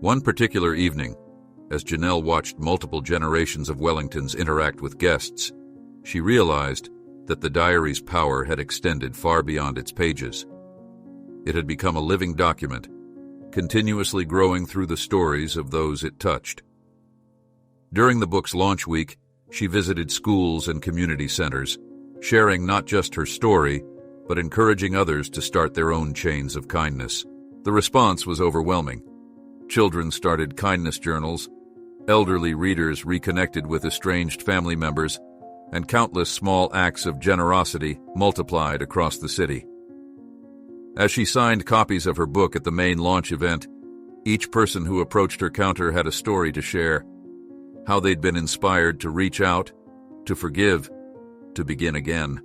One particular evening, as Janelle watched multiple generations of Wellingtons interact with guests, she realized that the diary's power had extended far beyond its pages. It had become a living document, continuously growing through the stories of those it touched. During the book's launch week, she visited schools and community centers, sharing not just her story, but encouraging others to start their own chains of kindness. The response was overwhelming. Children started kindness journals, elderly readers reconnected with estranged family members, and countless small acts of generosity multiplied across the city. As she signed copies of her book at the main launch event, each person who approached her counter had a story to share, how they'd been inspired to reach out, to forgive, to begin again.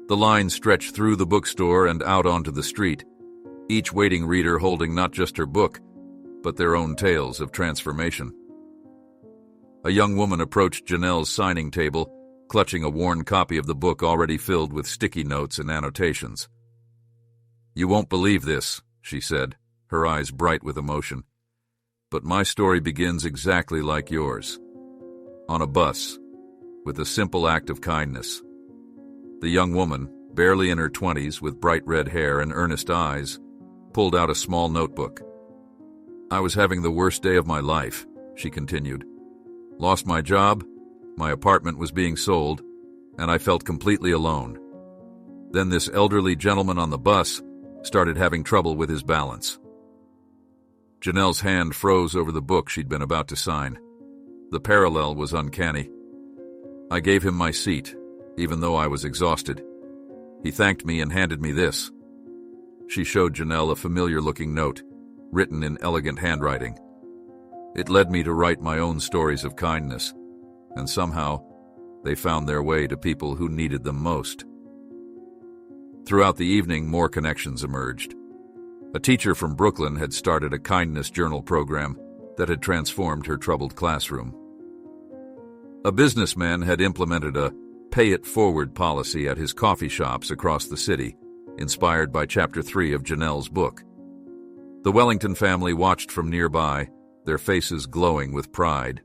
The line stretched through the bookstore and out onto the street, each waiting reader holding not just her book, but their own tales of transformation. A young woman approached Janelle's signing table, clutching a worn copy of the book already filled with sticky notes and annotations. "You won't believe this," she said, her eyes bright with emotion. "But my story begins exactly like yours. On a bus, with a simple act of kindness." The young woman, barely in her 20s with bright red hair and earnest eyes, pulled out a small notebook. "I was having the worst day of my life," she continued. "Lost my job, my apartment was being sold, and I felt completely alone. Then this elderly gentleman on the bus started having trouble with his balance." Janelle's hand froze over the book she'd been about to sign. The parallel was uncanny. "I gave him my seat, even though I was exhausted. He thanked me and handed me this." She showed Janelle a familiar-looking note, written in elegant handwriting. "It led me to write my own stories of kindness, and somehow they found their way to people who needed them most." Throughout the evening, more connections emerged. A teacher from Brooklyn had started a kindness journal program that had transformed her troubled classroom. A businessman had implemented a pay-it-forward policy at his coffee shops across the city, inspired by Chapter 3 of Janelle's book. The Wellington family watched from nearby, their faces glowing with pride.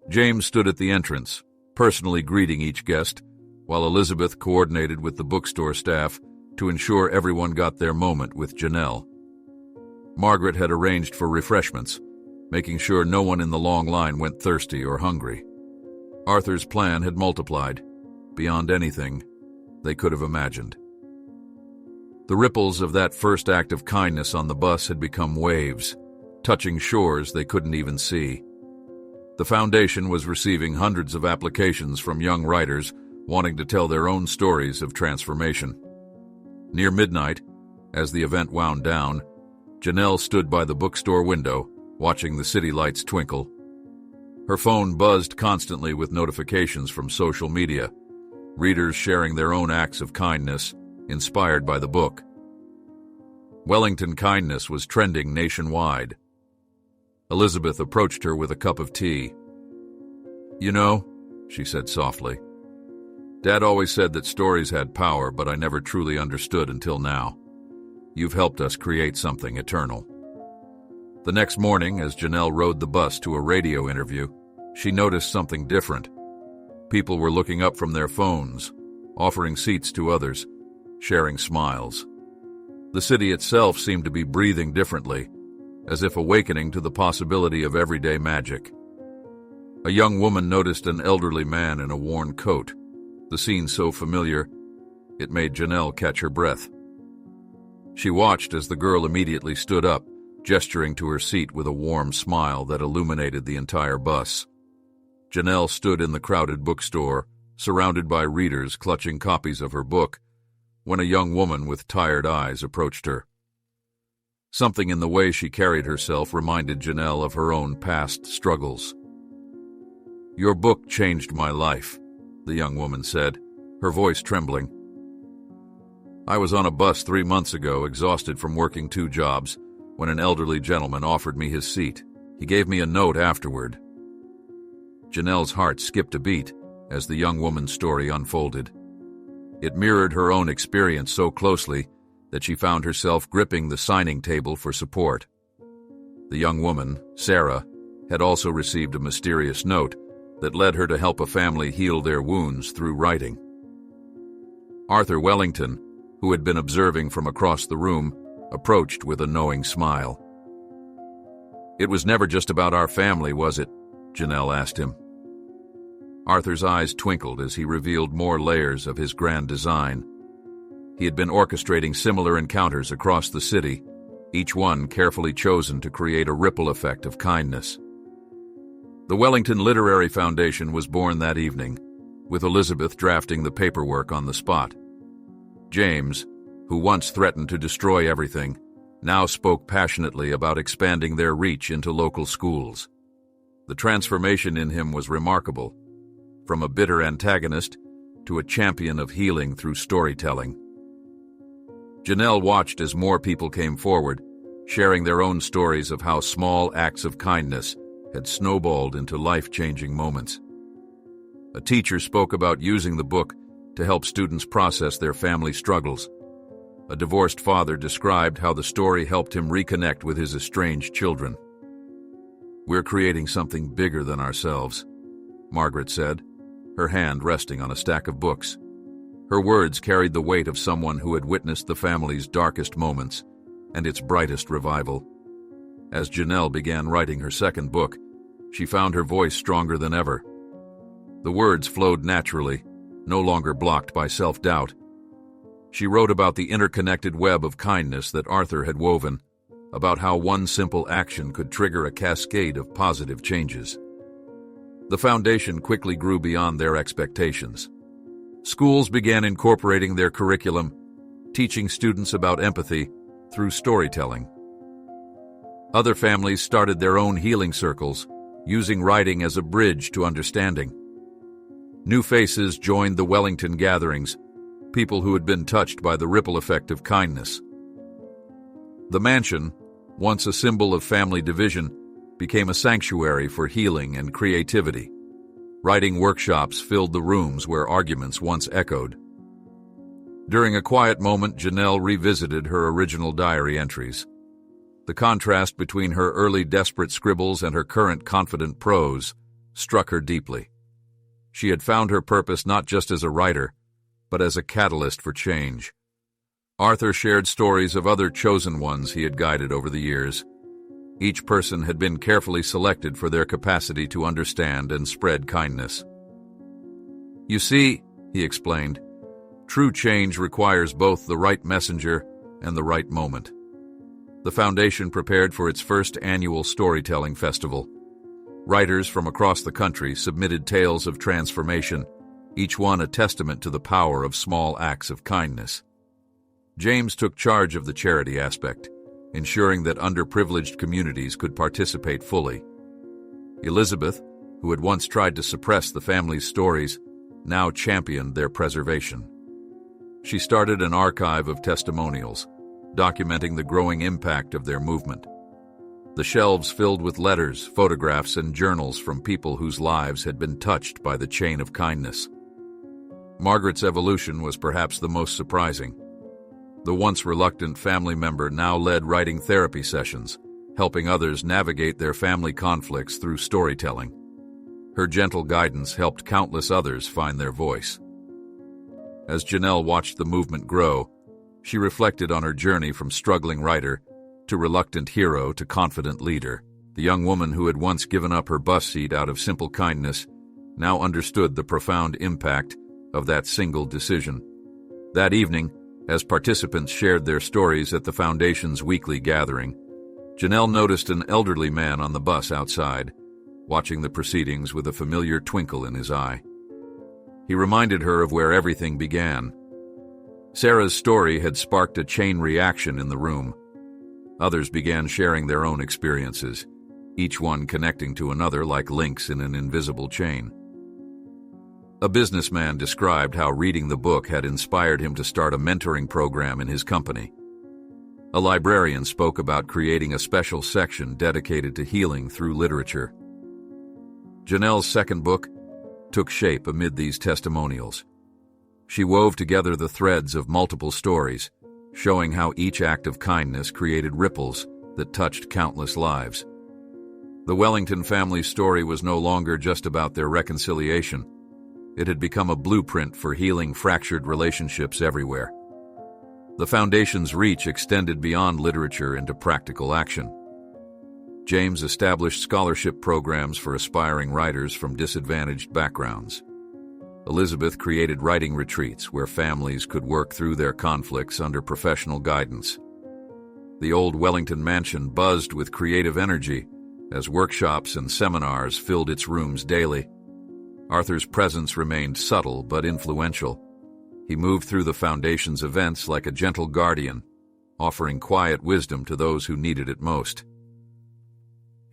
James stood at the entrance, personally greeting each guest, while Elizabeth coordinated with the bookstore staff to ensure everyone got their moment with Janelle. Margaret had arranged for refreshments, making sure no one in the long line went thirsty or hungry. Arthur's plan had multiplied, beyond anything they could have imagined. The ripples of that first act of kindness on the bus had become waves, touching shores they couldn't even see. The foundation was receiving hundreds of applications from young writers wanting to tell their own stories of transformation. Near midnight, as the event wound down, Janelle stood by the bookstore window, watching the city lights twinkle. Her phone buzzed constantly with notifications from social media, readers sharing their own acts of kindness, inspired by the book. Wellington kindness was trending nationwide. Elizabeth approached her with a cup of tea. "You know," she said softly, "Dad always said that stories had power, but I never truly understood until now. You've helped us create something eternal." The next morning, as Janelle rode the bus to a radio interview, she noticed something different. People were looking up from their phones, offering seats to others, sharing smiles. The city itself seemed to be breathing differently, as if awakening to the possibility of everyday magic. A young woman noticed an elderly man in a worn coat. The scene so familiar, it made Janelle catch her breath. She watched as the girl immediately stood up, gesturing to her seat with a warm smile that illuminated the entire bus. Janelle stood in the crowded bookstore, surrounded by readers clutching copies of her book, when a young woman with tired eyes approached her. Something in the way she carried herself reminded Janelle of her own past struggles. "Your book changed my life," the young woman said, her voice trembling. "I was on a bus 3 months ago, exhausted from working 2 jobs, when an elderly gentleman offered me his seat. He gave me a note afterward." Janelle's heart skipped a beat as the young woman's story unfolded. It mirrored her own experience so closely that she found herself gripping the signing table for support. The young woman, Sarah, had also received a mysterious note that led her to help a family heal their wounds through writing. Arthur Wellington, who had been observing from across the room, approached with a knowing smile. "It was never just about our family, was it?" Janelle asked him. Arthur's eyes twinkled as he revealed more layers of his grand design. He had been orchestrating similar encounters across the city, each one carefully chosen to create a ripple effect of kindness. The Wellington Literary Foundation was born that evening, with Elizabeth drafting the paperwork on the spot. James, who once threatened to destroy everything, now spoke passionately about expanding their reach into local schools. The transformation in him was remarkable, from a bitter antagonist to a champion of healing through storytelling. Janelle watched as more people came forward, sharing their own stories of how small acts of kindness had snowballed into life-changing moments. A teacher spoke about using the book to help students process their family struggles. A divorced father described how the story helped him reconnect with his estranged children. "We're creating something bigger than ourselves," Margaret said, her hand resting on a stack of books. Her words carried the weight of someone who had witnessed the family's darkest moments and its brightest revival. As Janelle began writing her second book, she found her voice stronger than ever. The words flowed naturally, no longer blocked by self-doubt. She wrote about the interconnected web of kindness that Arthur had woven, about how one simple action could trigger a cascade of positive changes. The foundation quickly grew beyond their expectations. Schools began incorporating their curriculum, teaching students about empathy through storytelling. Other families started their own healing circles, using writing as a bridge to understanding. New faces joined the Wellington gatherings, people who had been touched by the ripple effect of kindness. The mansion, once a symbol of family division, became a sanctuary for healing and creativity. Writing workshops filled the rooms where arguments once echoed. During a quiet moment, Janelle revisited her original diary entries. The contrast between her early desperate scribbles and her current confident prose struck her deeply. She had found her purpose not just as a writer, but as a catalyst for change. Arthur shared stories of other chosen ones he had guided over the years. Each person had been carefully selected for their capacity to understand and spread kindness. "You see," he explained, "true change requires both the right messenger and the right moment." The foundation prepared for its first annual storytelling festival. Writers from across the country submitted tales of transformation, each one a testament to the power of small acts of kindness. James took charge of the charity aspect, ensuring that underprivileged communities could participate fully. Elizabeth, who had once tried to suppress the family's stories, now championed their preservation. She started an archive of testimonials, documenting the growing impact of their movement. The shelves filled with letters, photographs, and journals from people whose lives had been touched by the chain of kindness. Margaret's evolution was perhaps the most surprising. The once reluctant family member now led writing therapy sessions, helping others navigate their family conflicts through storytelling. Her gentle guidance helped countless others find their voice. As Janelle watched the movement grow, she reflected on her journey from struggling writer to reluctant hero to confident leader. The young woman who had once given up her bus seat out of simple kindness now understood the profound impact of that single decision. That evening, as participants shared their stories at the Foundation's weekly gathering, Janelle noticed an elderly man on the bus outside, watching the proceedings with a familiar twinkle in his eye. He reminded her of where everything began. Sarah's story had sparked a chain reaction in the room. Others began sharing their own experiences, each one connecting to another like links in an invisible chain. A businessman described how reading the book had inspired him to start a mentoring program in his company. A librarian spoke about creating a special section dedicated to healing through literature. Janelle's second book took shape amid these testimonials. She wove together the threads of multiple stories, showing how each act of kindness created ripples that touched countless lives. The Wellington family's story was no longer just about their reconciliation. It had become a blueprint for healing fractured relationships everywhere. The Foundation's reach extended beyond literature into practical action. James established scholarship programs for aspiring writers from disadvantaged backgrounds. Elizabeth created writing retreats where families could work through their conflicts under professional guidance. The old Wellington mansion buzzed with creative energy as workshops and seminars filled its rooms daily. Arthur's presence remained subtle but influential. He moved through the Foundation's events like a gentle guardian, offering quiet wisdom to those who needed it most.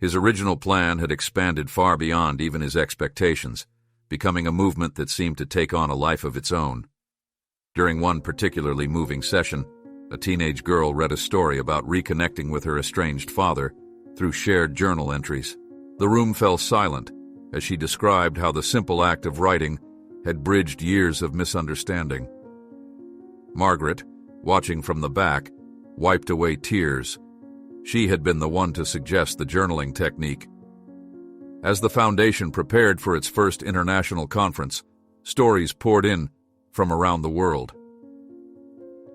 His original plan had expanded far beyond even his expectations, becoming a movement that seemed to take on a life of its own. During one particularly moving session, a teenage girl read a story about reconnecting with her estranged father through shared journal entries. The room fell silent as she described how the simple act of writing had bridged years of misunderstanding. Margaret, watching from the back, wiped away tears. She had been the one to suggest the journaling technique. As the Foundation prepared for its first international conference, stories poured in from around the world.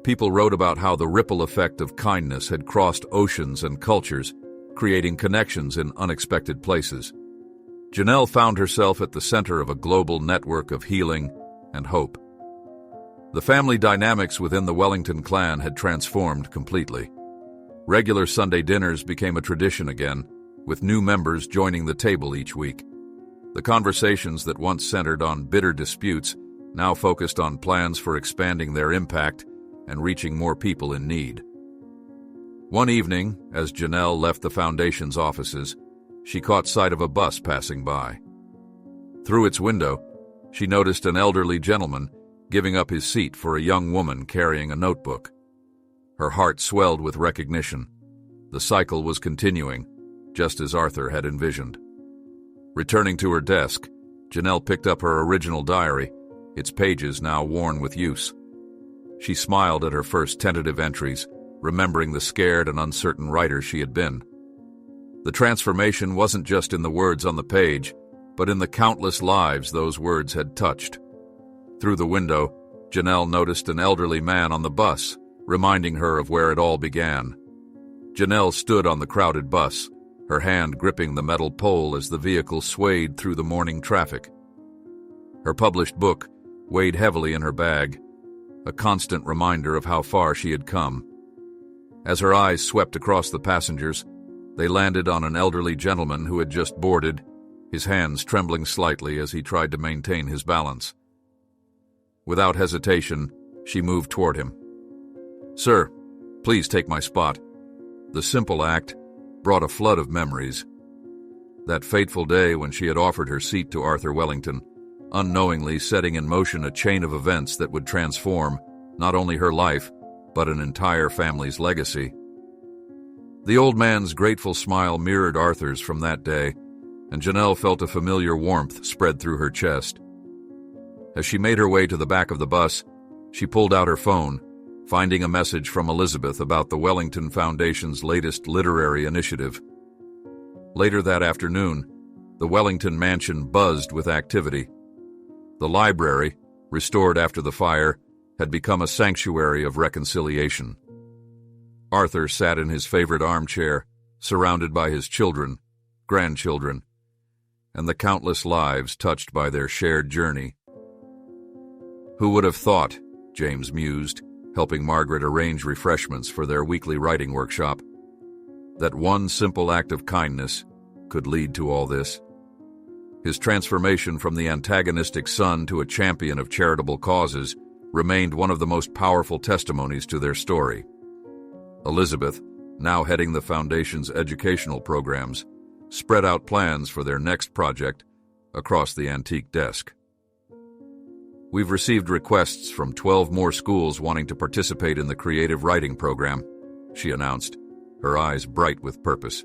People wrote about how the ripple effect of kindness had crossed oceans and cultures, creating connections in unexpected places. Janelle found herself at the center of a global network of healing and hope. The family dynamics within the Wellington clan had transformed completely. Regular Sunday dinners became a tradition again, with new members joining the table each week. The conversations that once centered on bitter disputes now focused on plans for expanding their impact and reaching more people in need. One evening, as Janelle left the Foundation's offices, she caught sight of a bus passing by. Through its window, she noticed an elderly gentleman giving up his seat for a young woman carrying a notebook. Her heart swelled with recognition. The cycle was continuing, just as Arthur had envisioned. Returning to her desk, Janelle picked up her original diary, its pages now worn with use. She smiled at her first tentative entries, remembering the scared and uncertain writer she had been. The transformation wasn't just in the words on the page, but in the countless lives those words had touched. Through the window, Janelle noticed an elderly man on the bus, reminding her of where it all began. Janelle stood on the crowded bus, her hand gripping the metal pole as the vehicle swayed through the morning traffic. Her published book weighed heavily in her bag, a constant reminder of how far she had come. As her eyes swept across the passengers, they landed on an elderly gentleman who had just boarded, his hands trembling slightly as he tried to maintain his balance. Without hesitation, she moved toward him. "Sir, please take my spot." The simple act brought a flood of memories. That fateful day when she had offered her seat to Arthur Wellington, unknowingly setting in motion a chain of events that would transform not only her life, but an entire family's legacy. The old man's grateful smile mirrored Arthur's from that day, and Janelle felt a familiar warmth spread through her chest. As she made her way to the back of the bus, she pulled out her phone, finding a message from Elizabeth about the Wellington Foundation's latest literary initiative. Later that afternoon, The Wellington mansion buzzed with activity. The library, restored after the fire, had become a sanctuary of reconciliation. Arthur sat in his favorite armchair, surrounded by his children, grandchildren, and the countless lives touched by their shared journey. Who would have thought, James mused, helping Margaret arrange refreshments for their weekly writing workshop, that one simple act of kindness could lead to all this? His transformation from the antagonistic son to a champion of charitable causes remained one of the most powerful testimonies to their story. Elizabeth, now heading the Foundation's educational programs, spread out plans for their next project across the antique desk. We've received requests from 12 more schools wanting to participate in the creative writing program, she announced, her eyes bright with purpose.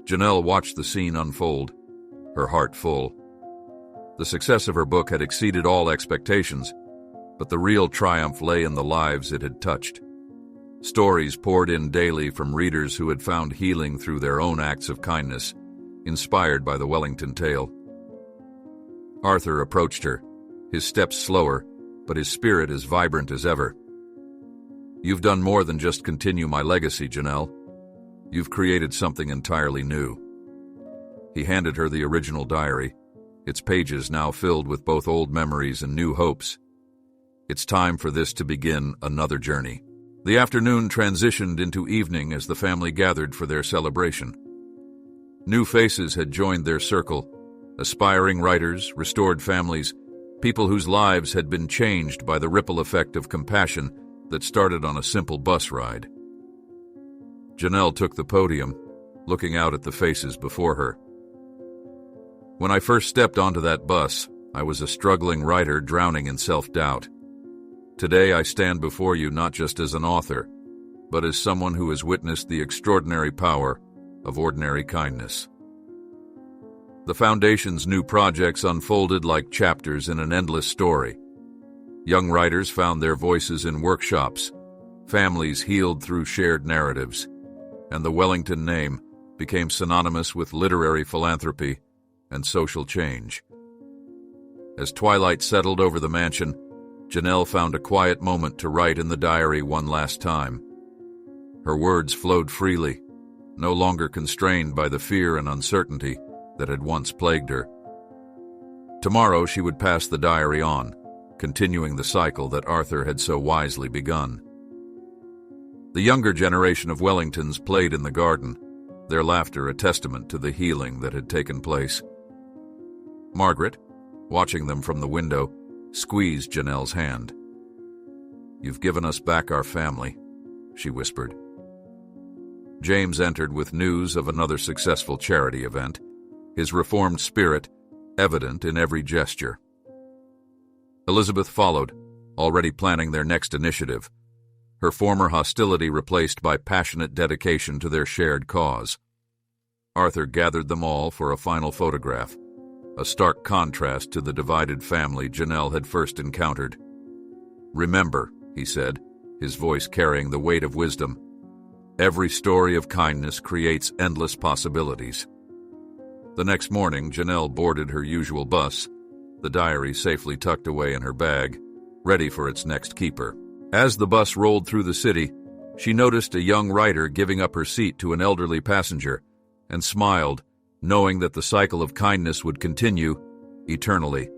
Janelle watched the scene unfold, her heart full. The success of her book had exceeded all expectations, but the real triumph lay in the lives it had touched. Stories poured in daily from readers who had found healing through their own acts of kindness, inspired by the Wellington tale. Arthur approached her, his steps slower, but his spirit as vibrant as ever. "You've done more than just continue my legacy, Janelle. You've created something entirely new." He handed her the original diary, its pages now filled with both old memories and new hopes. "It's time for this to begin another journey." The afternoon transitioned into evening as the family gathered for their celebration. New faces had joined their circle, aspiring writers, restored families, people whose lives had been changed by the ripple effect of compassion that started on a simple bus ride. Janelle took the podium, looking out at the faces before her. "When I first stepped onto that bus, I was a struggling writer drowning in self-doubt. Today I stand before you not just as an author, but as someone who has witnessed the extraordinary power of ordinary kindness." The Foundation's new projects unfolded like chapters in an endless story. Young writers found their voices in workshops, families healed through shared narratives, and the Wellington name became synonymous with literary philanthropy and social change. As twilight settled over the mansion, Janelle found a quiet moment to write in the diary one last time. Her words flowed freely, no longer constrained by the fear and uncertainty that had once plagued her. Tomorrow she would pass the diary on, continuing the cycle that Arthur had so wisely begun. The younger generation of Wellingtons played in the garden, their laughter a testament to the healing that had taken place. Margaret, watching them from the window, squeezed Janelle's hand. "You've given us back our family," she whispered. James entered with news of another successful charity event, his reformed spirit evident in every gesture. Elizabeth followed, already planning their next initiative, her former hostility replaced by passionate dedication to their shared cause. Arthur gathered them all for a final photograph, a stark contrast to the divided family Janelle had first encountered. "Remember," he said, his voice carrying the weight of wisdom, "every story of kindness creates endless possibilities." The next morning, Janelle boarded her usual bus, the diary safely tucked away in her bag, ready for its next keeper. As the bus rolled through the city, she noticed a young writer giving up her seat to an elderly passenger and smiled, knowing that the cycle of kindness would continue eternally.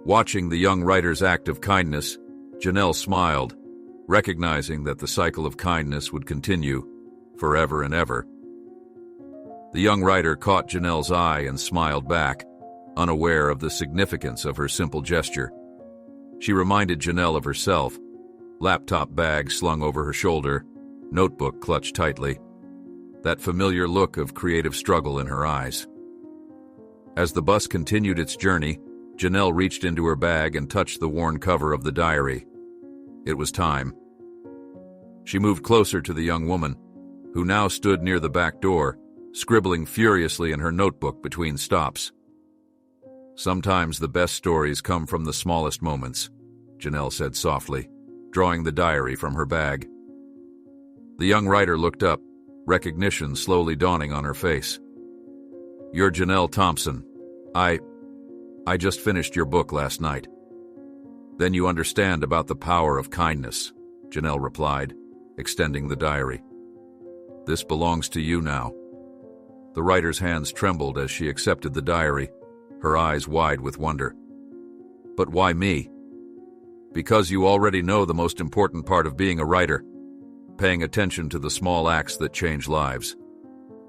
Watching the young writer's act of kindness, Janelle smiled, recognizing that the cycle of kindness would continue forever and ever. The young writer caught Janelle's eye and smiled back, unaware of the significance of her simple gesture. She reminded Janelle of herself, laptop bag slung over her shoulder, notebook clutched tightly, that familiar look of creative struggle in her eyes. As the bus continued its journey, Janelle reached into her bag and touched the worn cover of the diary. It was time. She moved closer to the young woman, who now stood near the back door, scribbling furiously in her notebook between stops. "Sometimes the best stories come from the smallest moments," Janelle said softly, drawing the diary from her bag. The young writer looked up, recognition slowly dawning on her face. You're Janelle Thompson. I just finished your book last night. Then you understand about the power of kindness, Janelle replied, extending the diary. This belongs to you now. The writer's hands trembled as she accepted the diary, her eyes wide with wonder. But why me? Because you already know the most important part of being a writer, paying attention to the small acts that change lives.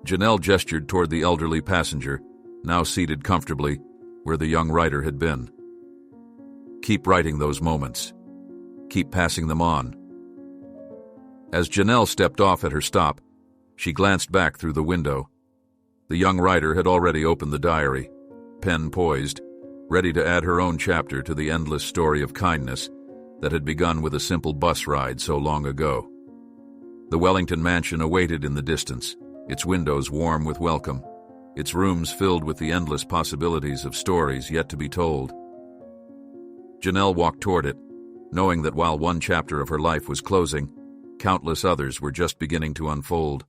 Janelle gestured toward the elderly passenger, now seated comfortably where the young writer had been. Keep writing those moments. Keep passing them on. As Janelle stepped off at her stop, she glanced back through the window. The young writer had already opened the diary, pen poised, ready to add her own chapter to the endless story of kindness that had begun with a simple bus ride so long ago. The Wellington mansion awaited in the distance, its windows warm with welcome, its rooms filled with the endless possibilities of stories yet to be told. Janelle walked toward it, knowing that while one chapter of her life was closing, countless others were just beginning to unfold.